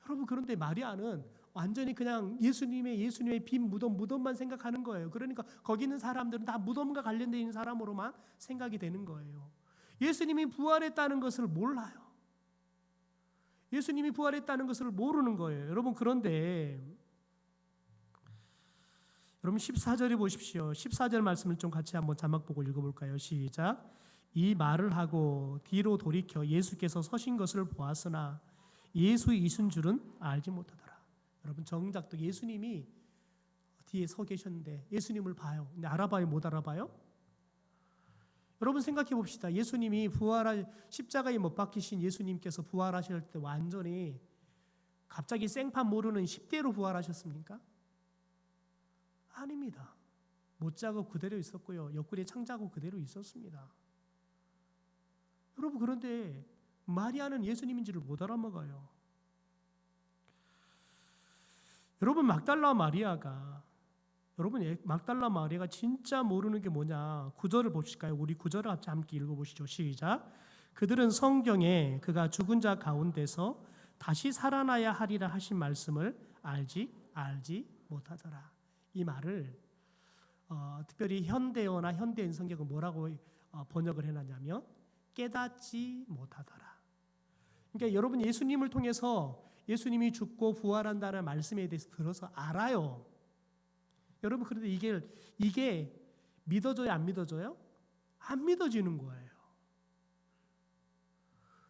여러분, 그런데 마리아는 완전히 그냥 예수님의 빈 무덤만 생각하는 거예요. 그러니까 거기 있는 사람들은 다 무덤과 관련되어 있는 사람으로만 생각이 되는 거예요. 예수님이 부활했다는 것을 몰라요. 예수님이 부활했다는 것을 모르는 거예요. 여러분, 그런데 여러분 14절에 보십시오. 14절 말씀을 좀 같이 한번 자막 보고 읽어볼까요? 시작. 이 말을 하고 뒤로 돌이켜 예수께서 서신 것을 보았으나 예수이신 줄은 알지 못하더라. 여러분, 정작 또 예수님이 뒤에 서 계셨는데 예수님을 봐요. 근데 알아봐요? 못 알아봐요? 여러분, 생각해 봅시다. 예수님이 십자가에 못 박히신 예수님께서 부활하실 때 완전히 갑자기 생판 모르는 10대로 부활하셨습니까? 아닙니다. 못자국 그대로 있었고요. 옆구리에 창자국 그대로 있었습니다. 여러분, 그런데 마리아는 예수님인지를 못 알아먹어요. 여러분, 막달라 마리아가 진짜 모르는 게 뭐냐? 9절을 보실까요? 우리 9절을 함께 읽어보시죠. 시작. 그들은 성경에 그가 죽은 자 가운데서 다시 살아나야 하리라 하신 말씀을 알지 못하더라. 이 말을 특별히 현대어나 현대인 성경은 뭐라고 번역을 해놨냐면 깨닫지 못하더라. 그러니까 여러분, 예수님을 통해서 예수님이 죽고 부활한다는 말씀에 대해서 들어서 알아요. 여러분, 그런데 이게 믿어져요, 안 믿어져요? 안 믿어지는 거예요.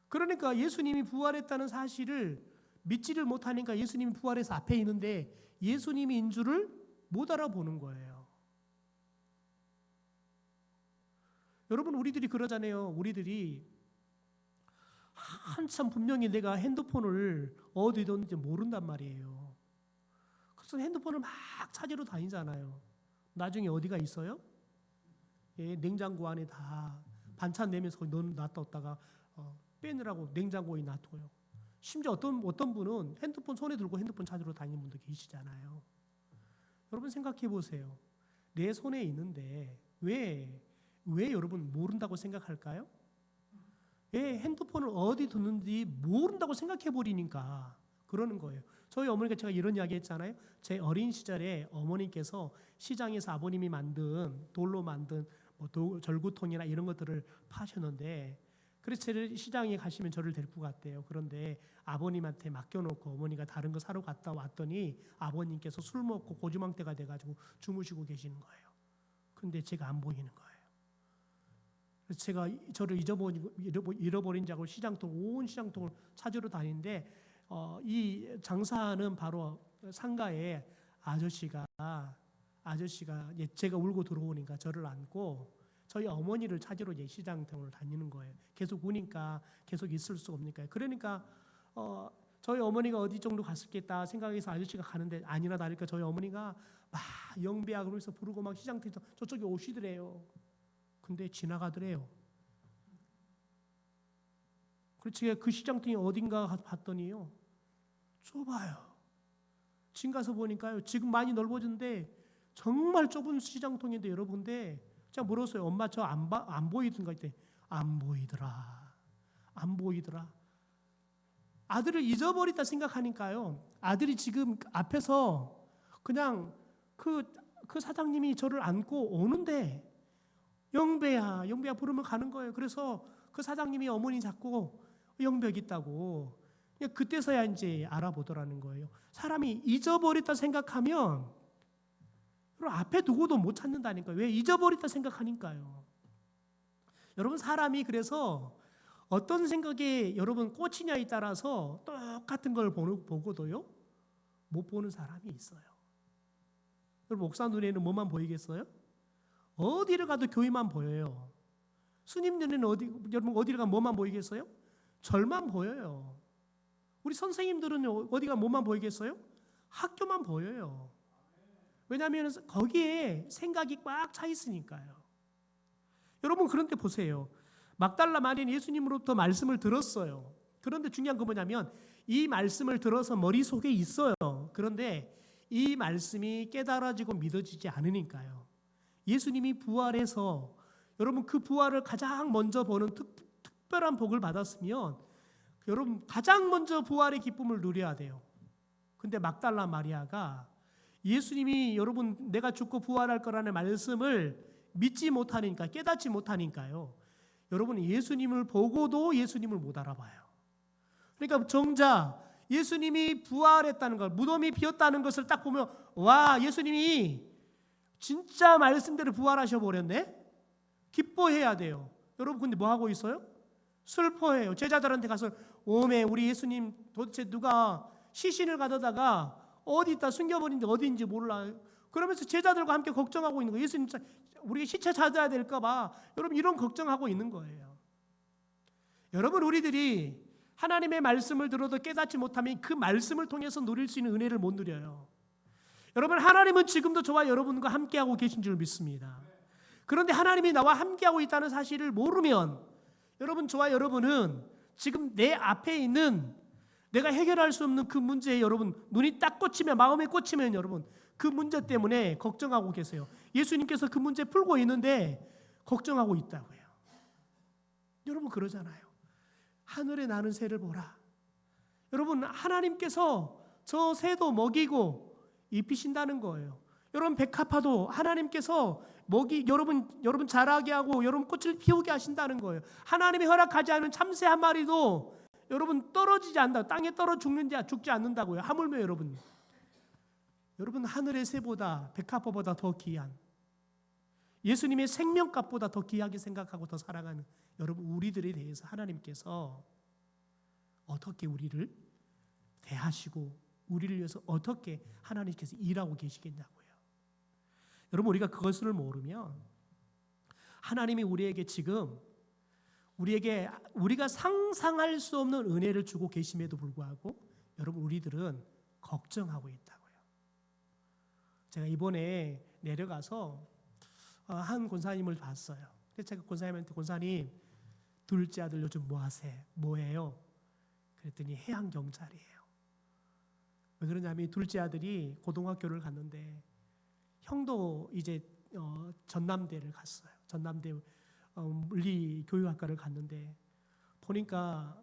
그러니까 예수님이 부활했다는 사실을 믿지를 못하니까 예수님이 부활해서 앞에 있는데 예수님인 줄을 못 알아보는 거예요. 여러분, 우리들이 그러잖아요. 우리들이 한참 분명히 내가 핸드폰을 어디 뒀는지 모른단 말이에요. 그래서 핸드폰을 막 찾으러 다니잖아요. 나중에 어디가 있어요? 예, 냉장고 안에 다 반찬 내면서 놔뒀다가 빼느라고 냉장고에 놔둬요. 심지어 어떤 분은 핸드폰 손에 들고 핸드폰 찾으러 다니는 분도 계시잖아요. 여러분, 생각해 보세요. 내 손에 있는데 왜 여러분 모른다고 생각할까요? 왜 핸드폰을 어디 뒀는지 모른다고 생각해 버리니까 그러는 거예요. 저희 어머니가 제가 이런 이야기 했잖아요. 제 어린 시절에 어머니께서 시장에서 아버님이 돌로 만든 절구통이나 이런 것들을 파셨는데, 그래서 시장에 가시면 저를 데리고 갔대요. 그런데 아버님한테 맡겨놓고 어머니가 다른 거 사러 갔다 왔더니 아버님께서 술 먹고 고주망태가 돼가지고 주무시고 계시는 거예요. 근데 제가 안 보이는 거예요. 그래서 제가 저를 잃어버린 자고 온 시장통을 찾으러 다니는데 이 장사하는 바로 상가에 아저씨가 제가 울고 들어오니까 저를 안고 저희 어머니를 찾으러 시장통을 다니는 거예요. 계속 우니까 계속 있을 수 없으니까. 그러니까 저희 어머니가 어디 정도 갔을겠다 생각해서 아저씨가 가는데 아니나 다를까 저희 어머니가 막 영배야 그러면서 부르고 막 시장터에서 저쪽에 오시더래요. 근데 지나가더래요. 그렇지 그 시장통이 어딘가 가서 봤더니요 좁아요. 지금 가서 보니까요 지금 많이 넓어졌는데 정말 좁은 시장통인데 여러분들 제가 물었어요. 엄마 저 안 보이던가 했더니 안 보이더라. 안 보이더라. 아들을 잊어버렸다 생각하니까요 아들이 지금 앞에서 그냥 그 사장님이 저를 안고 오는데 영배야 영배야 부르면 가는 거예요. 그래서 그 사장님이 어머니 잡고 영배 여기 있다고 그때서야 이제 알아보더라는 거예요. 사람이 잊어버렸다 생각하면 앞에 두고도 못 찾는다니까요. 왜? 잊어버렸다 생각하니까요. 여러분 사람이 그래서 어떤 생각에 여러분 꽂히냐에 따라서 똑같은 걸 보고도요 못 보는 사람이 있어요. 여러분 목사 눈에는 뭐만 보이겠어요? 어디를 가도 교회만 보여요. 스님 눈에는 여러분 어디를 가면 뭐만 보이겠어요? 절만 보여요. 우리 선생님들은 어디가 뭐만 보이겠어요? 학교만 보여요. 왜냐하면 거기에 생각이 꽉 차 있으니까요. 여러분 그런데 보세요. 막달라 마리아는 예수님으로부터 말씀을 들었어요. 그런데 중요한 건 뭐냐면 이 말씀을 들어서 머릿속에 있어요. 그런데 이 말씀이 깨달아지고 믿어지지 않으니까요. 예수님이 부활해서 여러분 그 부활을 가장 먼저 보는 특별한 복을 받았으면 여러분 가장 먼저 부활의 기쁨을 누려야 돼요. 근데 막달라 마리아가 예수님이 여러분 내가 죽고 부활할 거라는 말씀을 믿지 못하니까 깨닫지 못하니까요. 여러분 예수님을 보고도 예수님을 못 알아봐요. 그러니까 정작 예수님이 부활했다는 것, 무덤이 비었다는 것을 딱 보면 와 예수님이 진짜 말씀대로 부활하셔 버렸네. 기뻐해야 돼요. 여러분 근데 뭐 하고 있어요? 슬퍼해요. 제자들한테 가서 오메 우리 예수님 도대체 누가 시신을 가져다가 어디 있다 숨겨버린지 어디인지 몰라. 그러면서 제자들과 함께 걱정하고 있는 거예요. 예수님 우리 시체 찾아야 될까 봐 여러분 이런 걱정하고 있는 거예요. 여러분 우리들이 하나님의 말씀을 들어도 깨닫지 못하면 그 말씀을 통해서 누릴 수 있는 은혜를 못 누려요. 여러분 하나님은 지금도 저와 여러분과 함께하고 계신 줄 믿습니다. 그런데 하나님이 나와 함께하고 있다는 사실을 모르면 여러분 저와 여러분은 지금 내 앞에 있는 내가 해결할 수 없는 그 문제에 여러분 눈이 딱 꽂히면 마음에 꽂히면 여러분 그 문제 때문에 걱정하고 계세요. 예수님께서 그 문제 풀고 있는데 걱정하고 있다고요. 여러분 그러잖아요. 하늘에 나는 새를 보라. 여러분 하나님께서 저 새도 먹이고 입히신다는 거예요. 여러분 백합화도 하나님께서 여러분 자라게 하고 여러분 꽃을 피우게 하신다는 거예요. 하나님이 허락하지 않은 참새 한 마리도 여러분 떨어지지 않는다. 땅에 떨어 죽지 않는다고요. 하물며 여러분 하늘의 새보다 백합화보다 더 귀한 예수님의 생명값보다 더 귀하게 생각하고 더 사랑하는 여러분 우리들에 대해서 하나님께서 어떻게 우리를 대하시고 우리를 위해서 어떻게 하나님께서 일하고 계시겠냐고요. 여러분 우리가 그것을 모르면 하나님이 우리에게 지금 우리가 상상할 수 없는 은혜를 주고 계심에도 불구하고 여러분 우리들은 걱정하고 있다고요. 제가 이번에 내려가서 한 권사님을 봤어요. 그래서 제가 권사님한테 권사님 둘째 아들 요즘 뭐해요? 그랬더니 해양경찰이에요. 왜 그러냐면 둘째 아들이 고등학교를 갔는데 형도 이제 전남대를 갔어요. 전남대 물리교육학과를 갔는데 보니까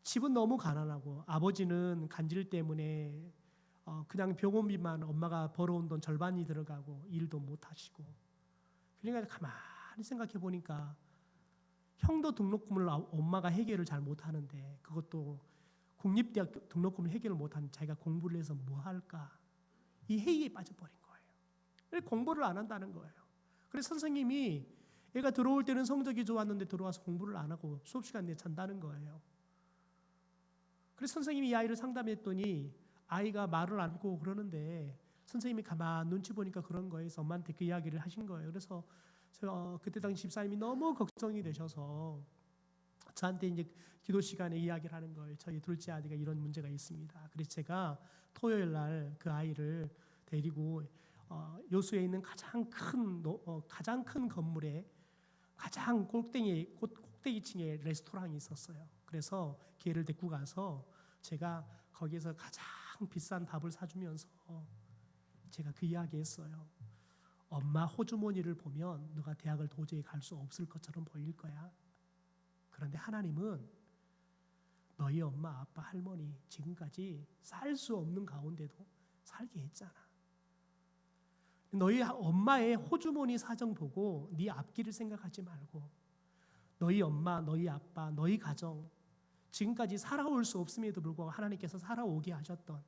집은 너무 가난하고 아버지는 간질 때문에 그냥 병원비만 엄마가 벌어온 돈 절반이 들어가고 일도 못 하시고 그러니까 가만히 생각해 보니까 형도 등록금을 엄마가 해결을 잘 못하는데 그것도 국립대학 등록금을 해결을 못하는 자기가 공부를 해서 뭐 할까 이 회의에 빠져버린 거예요. 공부를 안 한다는 거예요. 그래서 선생님이 얘가 들어올 때는 성적이 좋았는데 들어와서 공부를 안 하고 수업 시간 내에 잔다는 거예요. 그래서 선생님이 이 아이를 상담했더니 아이가 말을 안 하고 그러는데 선생님이 가만 눈치 보니까 그런 거예요. 그래서 엄마한테 그 이야기를 하신 거예요. 그래서 그때 당시 집사님이 너무 걱정이 되셔서 저한테 이제 기도 시간에 이야기를 하는 거예요. 저희 둘째 아들이 이런 문제가 있습니다. 그래서 제가 토요일 날 그 아이를 데리고 여수에 있는 가장 큰 건물에 가장 꼭대기층에 레스토랑이 있었어요. 그래서 걔를 데리고 가서 제가 거기에서 가장 비싼 밥을 사주면서 제가 그 이야기했어요. 엄마 호주머니를 보면 너가 대학을 도저히 갈 수 없을 것처럼 보일 거야. 그런데 하나님은 너희 엄마, 아빠, 할머니 지금까지 살 수 없는 가운데도 살게 했잖아. 너희 엄마의 호주머니 사정 보고 네 앞길을 생각하지 말고 너희 엄마, 너희 아빠, 너희 가정 지금까지 살아올 수 없음에도 불구하고 하나님께서 살아오게 하셨던,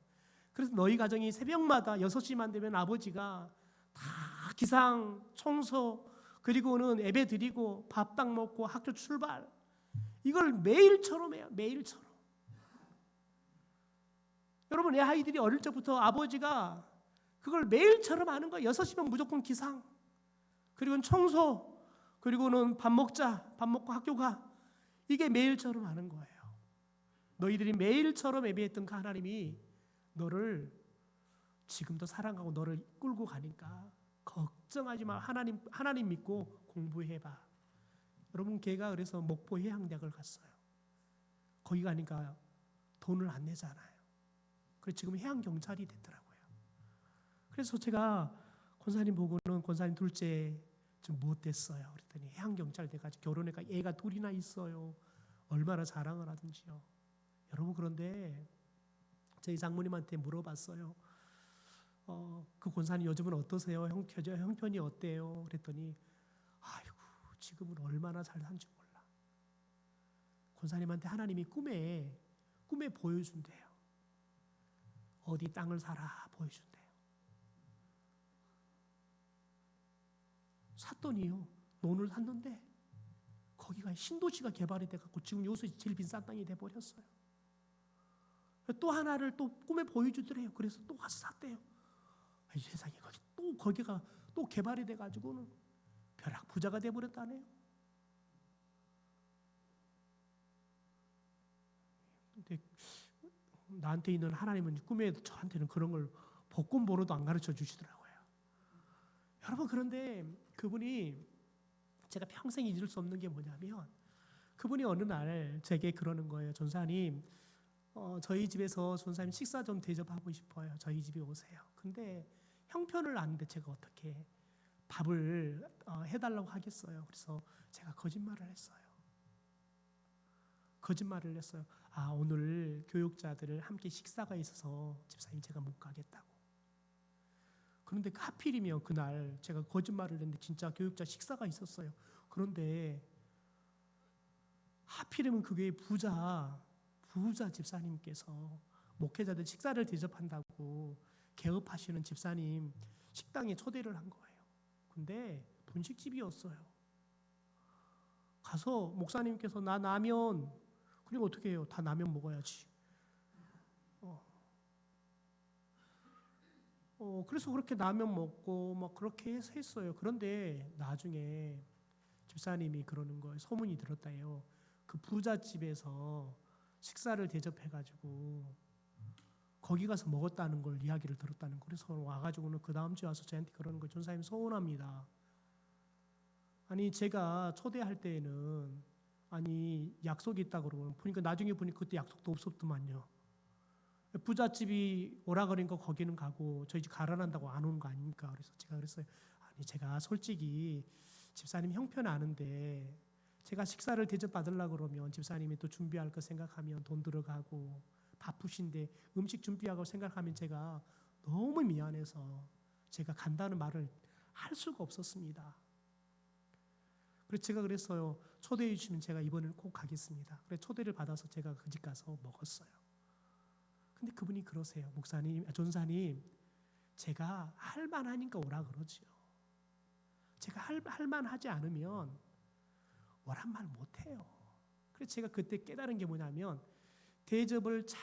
그래서 너희 가정이 새벽마다 6시만 되면 아버지가 다 기상, 청소, 그리고는 예배 드리고 밥딱 먹고 학교 출발, 이걸 매일처럼 해요. 매일처럼. 여러분, 내 아이들이 어릴 적부터 아버지가 그걸 매일처럼 하는 거예요. 6시면 무조건 기상, 그리고는 청소, 그리고는 밥 먹자, 밥 먹고 학교 가. 이게 매일처럼 하는 거예요. 너희들이 매일처럼 예배했던 그 하나님이 너를 지금도 사랑하고 너를 끌고 가니까 걱정하지 마. 하나님 믿고 공부해봐. 여러분, 걔가 그래서 목포 해양대학을 갔어요. 거기 가니까 돈을 안 내잖아요. 그래서 지금 해양경찰이 됐더라고요. 그래서 제가 권사님 보고는 권사님 둘째 좀 못 됐어요. 그랬더니 해양경찰 돼가지고 결혼해가 애가 둘이나 있어요. 얼마나 자랑을 하든지요. 여러분, 그런데 저희 장모님한테 물어봤어요. 그 권사님 요즘은 어떠세요? 형편이 어때요? 그랬더니 아이고, 지금은 얼마나 잘 사는지 몰라. 권사님한테 하나님이 꿈에 보여준대요. 어디 땅을 사라 보여준대요. 샀더니요, 논을 샀는데 거기가 신도시가 개발이 돼갖고 지금 요새 제일 비싼 땅이 돼버렸어요. 또 하나를 또 꿈에 보여주더래요. 그래서 또 가서 샀대요. 아니, 세상에, 거기가 또 개발이 돼가지고는 벼락 부자가 돼버렸다네요. 근데 나한테 있는 하나님은 꿈에도 저한테는 그런 걸 복권 번호도 안 가르쳐 주시더라고요. 여러분, 그런데 그분이 제가 평생 잊을 수 없는 게 뭐냐면, 그분이 어느 날 제게 그러는 거예요. 전사님, 저희 집에서 전사님 식사 좀 대접하고 싶어요. 저희 집에 오세요. 근데 형편을 아는데 제가 어떻게 밥을 해달라고 하겠어요. 그래서 제가 거짓말을 했어요. 오늘 교육자들 함께 식사가 있어서 집사님 제가 못 가겠다고. 그런데 하필이면 그날 제가 거짓말을 했는데 진짜 교육자 식사가 있었어요. 그런데 하필이면 그게 부자 집사님께서 목회자들 식사를 대접한다고 개업하시는 집사님 식당에 초대를 한 거예요. 근데 분식집이었어요. 가서 목사님께서 나 라면, 그리고 어떻게 해요? 다 라면 먹어야지. 그래서 그렇게 라면 먹고 막 그렇게 했어요. 그런데 나중에 집사님이 그러는 거예요. 소문이 들었다요. 그 부잣집에서 식사를 대접해가지고 거기 가서 먹었다는 걸 이야기를 들었다는 거. 그래서 와가지고는 그 다음 주에 와서 저한테 그러는 거예요. 전사님 서운합니다. 아니, 제가 초대할 때에는 약속이 있다고 그러고 보니까 나중에 보니까 그때 약속도 없었더만요. 부잣집이 오라 그러니까 거기는 가고 저희 집 가라난다고 안 오는 거 아닙니까? 그래서 제가 그랬어요. 아니, 제가 솔직히 집사님 형편 아는데 제가 식사를 대접받으려고 그러면 집사님이 또 준비할 거 생각하면 돈 들어가고 바쁘신데 음식 준비하고 생각하면 제가 너무 미안해서 제가 간다는 말을 할 수가 없었습니다. 그래서 제가 그랬어요. 초대해 주시면 제가 이번에는 꼭 가겠습니다. 그래서 초대를 받아서 제가 그 집 가서 먹었어요. 근데 그분이 그러세요. 전사님, 제가 할 만하니까 오라 그러지요. 제가 할 만하지 않으면 오란 말 못해요. 그래서 제가 그때 깨달은 게 뭐냐면, 대접을 잘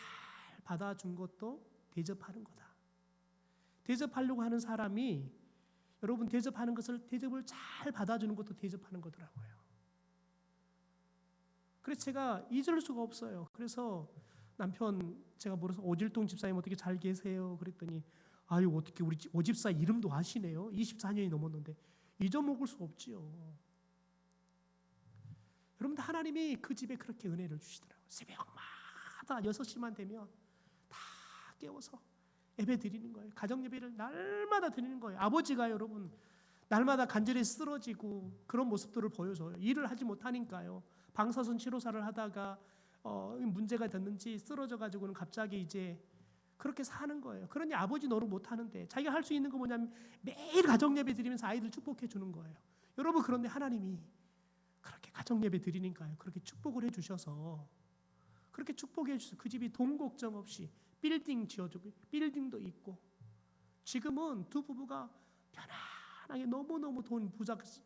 받아준 것도 대접하는 거다. 대접하려고 하는 사람이, 여러분, 대접하는 것을, 대접을 잘 받아주는 것도 대접하는 거더라고요. 그래서 제가 잊을 수가 없어요. 그래서 남편 제가 물어서 오질동 집사님 어떻게 잘 계세요? 그랬더니 아유 어떻게 우리 오집사 이름도 아시네요. 24년이 넘었는데 잊어먹을 수 없지요. 여러분들 하나님이 그 집에 그렇게 은혜를 주시더라고요. 새벽마다 6시만 되면 다 깨워서 예배 드리는 거예요. 가정 예배를 날마다 드리는 거예요. 아버지가 여러분 날마다 간절히 쓰러지고 그런 모습들을 보여줘요. 일을 하지 못하니까요. 방사선 치료사를 하다가 문제가 됐는지 쓰러져 가지고는 갑자기 이제 그렇게 사는 거예요. 그러니 아버지 노릇 못하는데 자기가 할 수 있는 거 뭐냐면 매일 가정 예배 드리면서 아이들 축복해 주는 거예요. 여러분 그런데 하나님이 그렇게 가정 예배 드리니까요. 그렇게 축복을 해주셔서 그렇게 축복해 주셔서 그 집이 돈 걱정 없이 빌딩 지어주고 빌딩도 있고 지금은 두 부부가 편안하게 너무너무 돈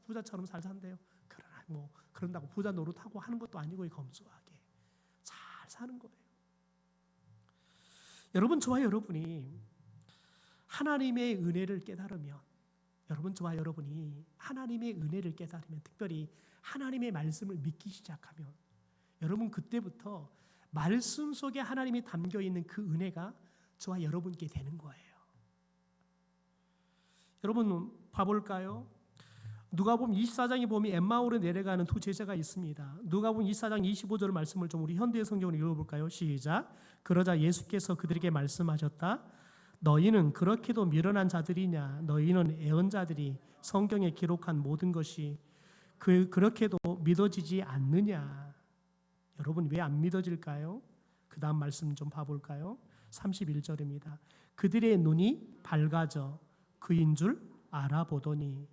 부자처럼 잘 산대요. 그러나 뭐 그런다고 부자 노릇하고 하는 것도 아니고 검소하게 잘 사는 거예요. 여러분 저와 여러분이 하나님의 은혜를 깨달으면 여러분 저와 여러분이 하나님의 은혜를 깨달으면 특별히 하나님의 말씀을 믿기 시작하면 여러분 그때부터 말씀 속에 하나님이 담겨있는 그 은혜가 저와 여러분께 되는 거예요. 여러분 봐볼까요? 누가복음 24장에 보면 엠마오로 내려가는 두 제자가 있습니다. 누가복음 24장 25절 말씀을 좀 우리 현대 성경으로 읽어볼까요? 시작. 그러자 예수께서 그들에게 말씀하셨다. 너희는 그렇게도 미련한 자들이냐? 너희는 애언자들이 성경에 기록한 모든 것이 그렇게도 믿어지지 않느냐? 여러분 왜 안 믿어질까요? 그 다음 말씀 좀 봐볼까요? 31절입니다. 그들의 눈이 밝아져 그인 줄 알아보더니.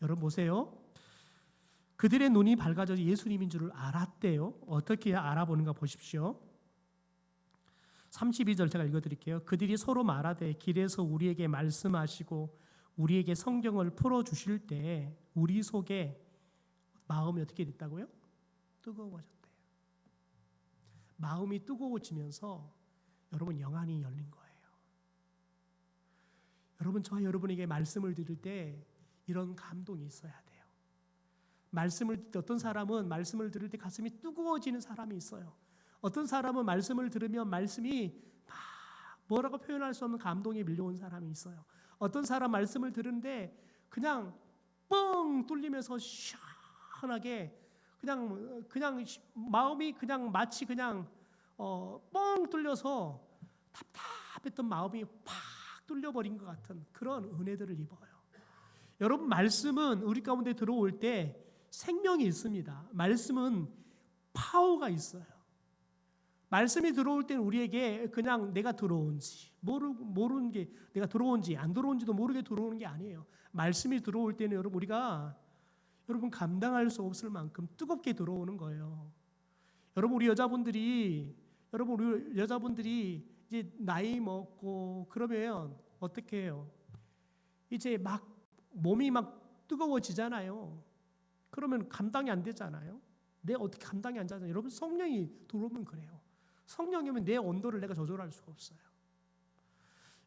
여러분 보세요. 그들의 눈이 밝아져 예수님인 줄을 알았대요. 어떻게 알아보는가 보십시오. 32절 제가 읽어드릴게요. 그들이 서로 말하되 길에서 우리에게 말씀하시고 우리에게 성경을 풀어주실 때 우리 속에 마음이 어떻게 됐다고요? 뜨거워졌대요. 마음이 뜨거워지면서 여러분 영안이 열린 거예요. 여러분 저와 여러분에게 말씀을 들을 때 이런 감동이 있어야 돼요. 어떤 사람은 말씀을 들을 때 가슴이 뜨거워지는 사람이 있어요. 어떤 사람은 말씀을 들으면 말씀이 막 뭐라고 표현할 수 없는 감동이 밀려온 사람이 있어요. 어떤 사람 말씀을 들은데 그냥 뻥 뚫리면서 시원하게 그냥 마음이 그냥 마치 그냥 뻥 뚫려서 답답했던 마음이 팍 뚫려버린 것 같은 그런 은혜들을 입어요. 여러분 말씀은 우리 가운데 들어올 때 생명이 있습니다. 말씀은 파워가 있어요. 말씀이 들어올 때는 우리에게 그냥 내가 들어온지 모르는 게 내가 들어온지 안 들어온지도 모르게 들어오는 게 아니에요. 말씀이 들어올 때는 우리가 감당할 수 없을 만큼 뜨겁게 들어오는 거예요. 여러분 우리 여자분들이 이제 나이 먹고 그러면 어떻게 해요? 이제 막 몸이 막 뜨거워지잖아요. 그러면 감당이 안 되잖아요. 내가 어떻게 감당이 안 되잖아요. 여러분 성령이 들어오면 그래요. 성령이면 내 온도를 내가 조절할 수가 없어요.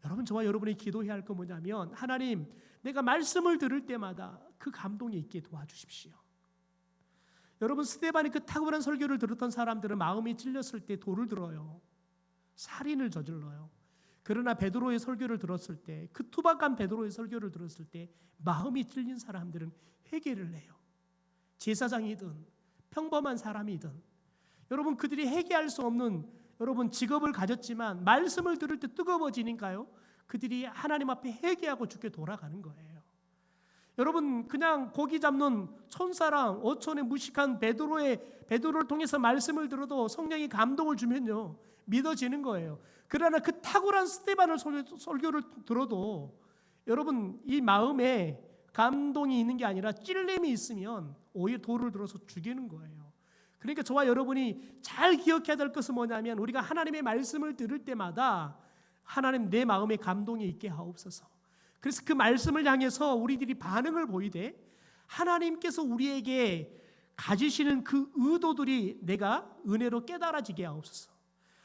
여러분 저와 여러분이 기도해야 할 건 뭐냐면 하나님 내가 말씀을 들을 때마다 그 감동이 있게 도와주십시오. 여러분 스데반이 그 탁월한 설교를 들었던 사람들은 마음이 찔렸을 때 돌을 들어요. 살인을 저질러요. 그러나 베드로의 설교를 들었을 때 그 투박한 베드로의 설교를 들었을 때 마음이 찔린 사람들은 회개를 해요. 제사장이든 평범한 사람이든 여러분 그들이 회개할 수 없는 여러분 직업을 가졌지만 말씀을 들을 때 뜨거워지니까요. 그들이 하나님 앞에 회개하고 주께 돌아가는 거예요. 여러분 그냥 고기 잡는 촌사람 어촌의 무식한 베드로를 통해서 말씀을 들어도 성령이 감동을 주면요. 믿어지는 거예요. 그러나 그 탁월한 스데반의 설교를 들어도 여러분 이 마음에 감동이 있는 게 아니라 찔림이 있으면 오히려 돌을 들어서 죽이는 거예요. 그러니까 저와 여러분이 잘 기억해야 될 것은 뭐냐면 우리가 하나님의 말씀을 들을 때마다 하나님 내 마음에 감동이 있게 하옵소서. 그래서 그 말씀을 향해서 우리들이 반응을 보이되 하나님께서 우리에게 가지시는 그 의도들이 내가 은혜로 깨달아지게 하옵소서.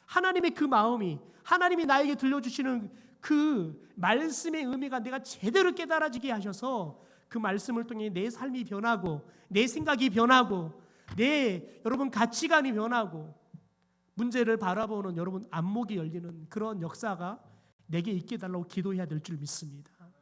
하나님의 그 마음이 하나님이 나에게 들려주시는 그 말씀의 의미가 내가 제대로 깨달아지게 하셔서 그 말씀을 통해 내 삶이 변하고 내 생각이 변하고 여러분 가치관이 변하고 문제를 바라보는 여러분 안목이 열리는 그런 역사가 내게 있게 해달라고 기도해야 될 줄 믿습니다.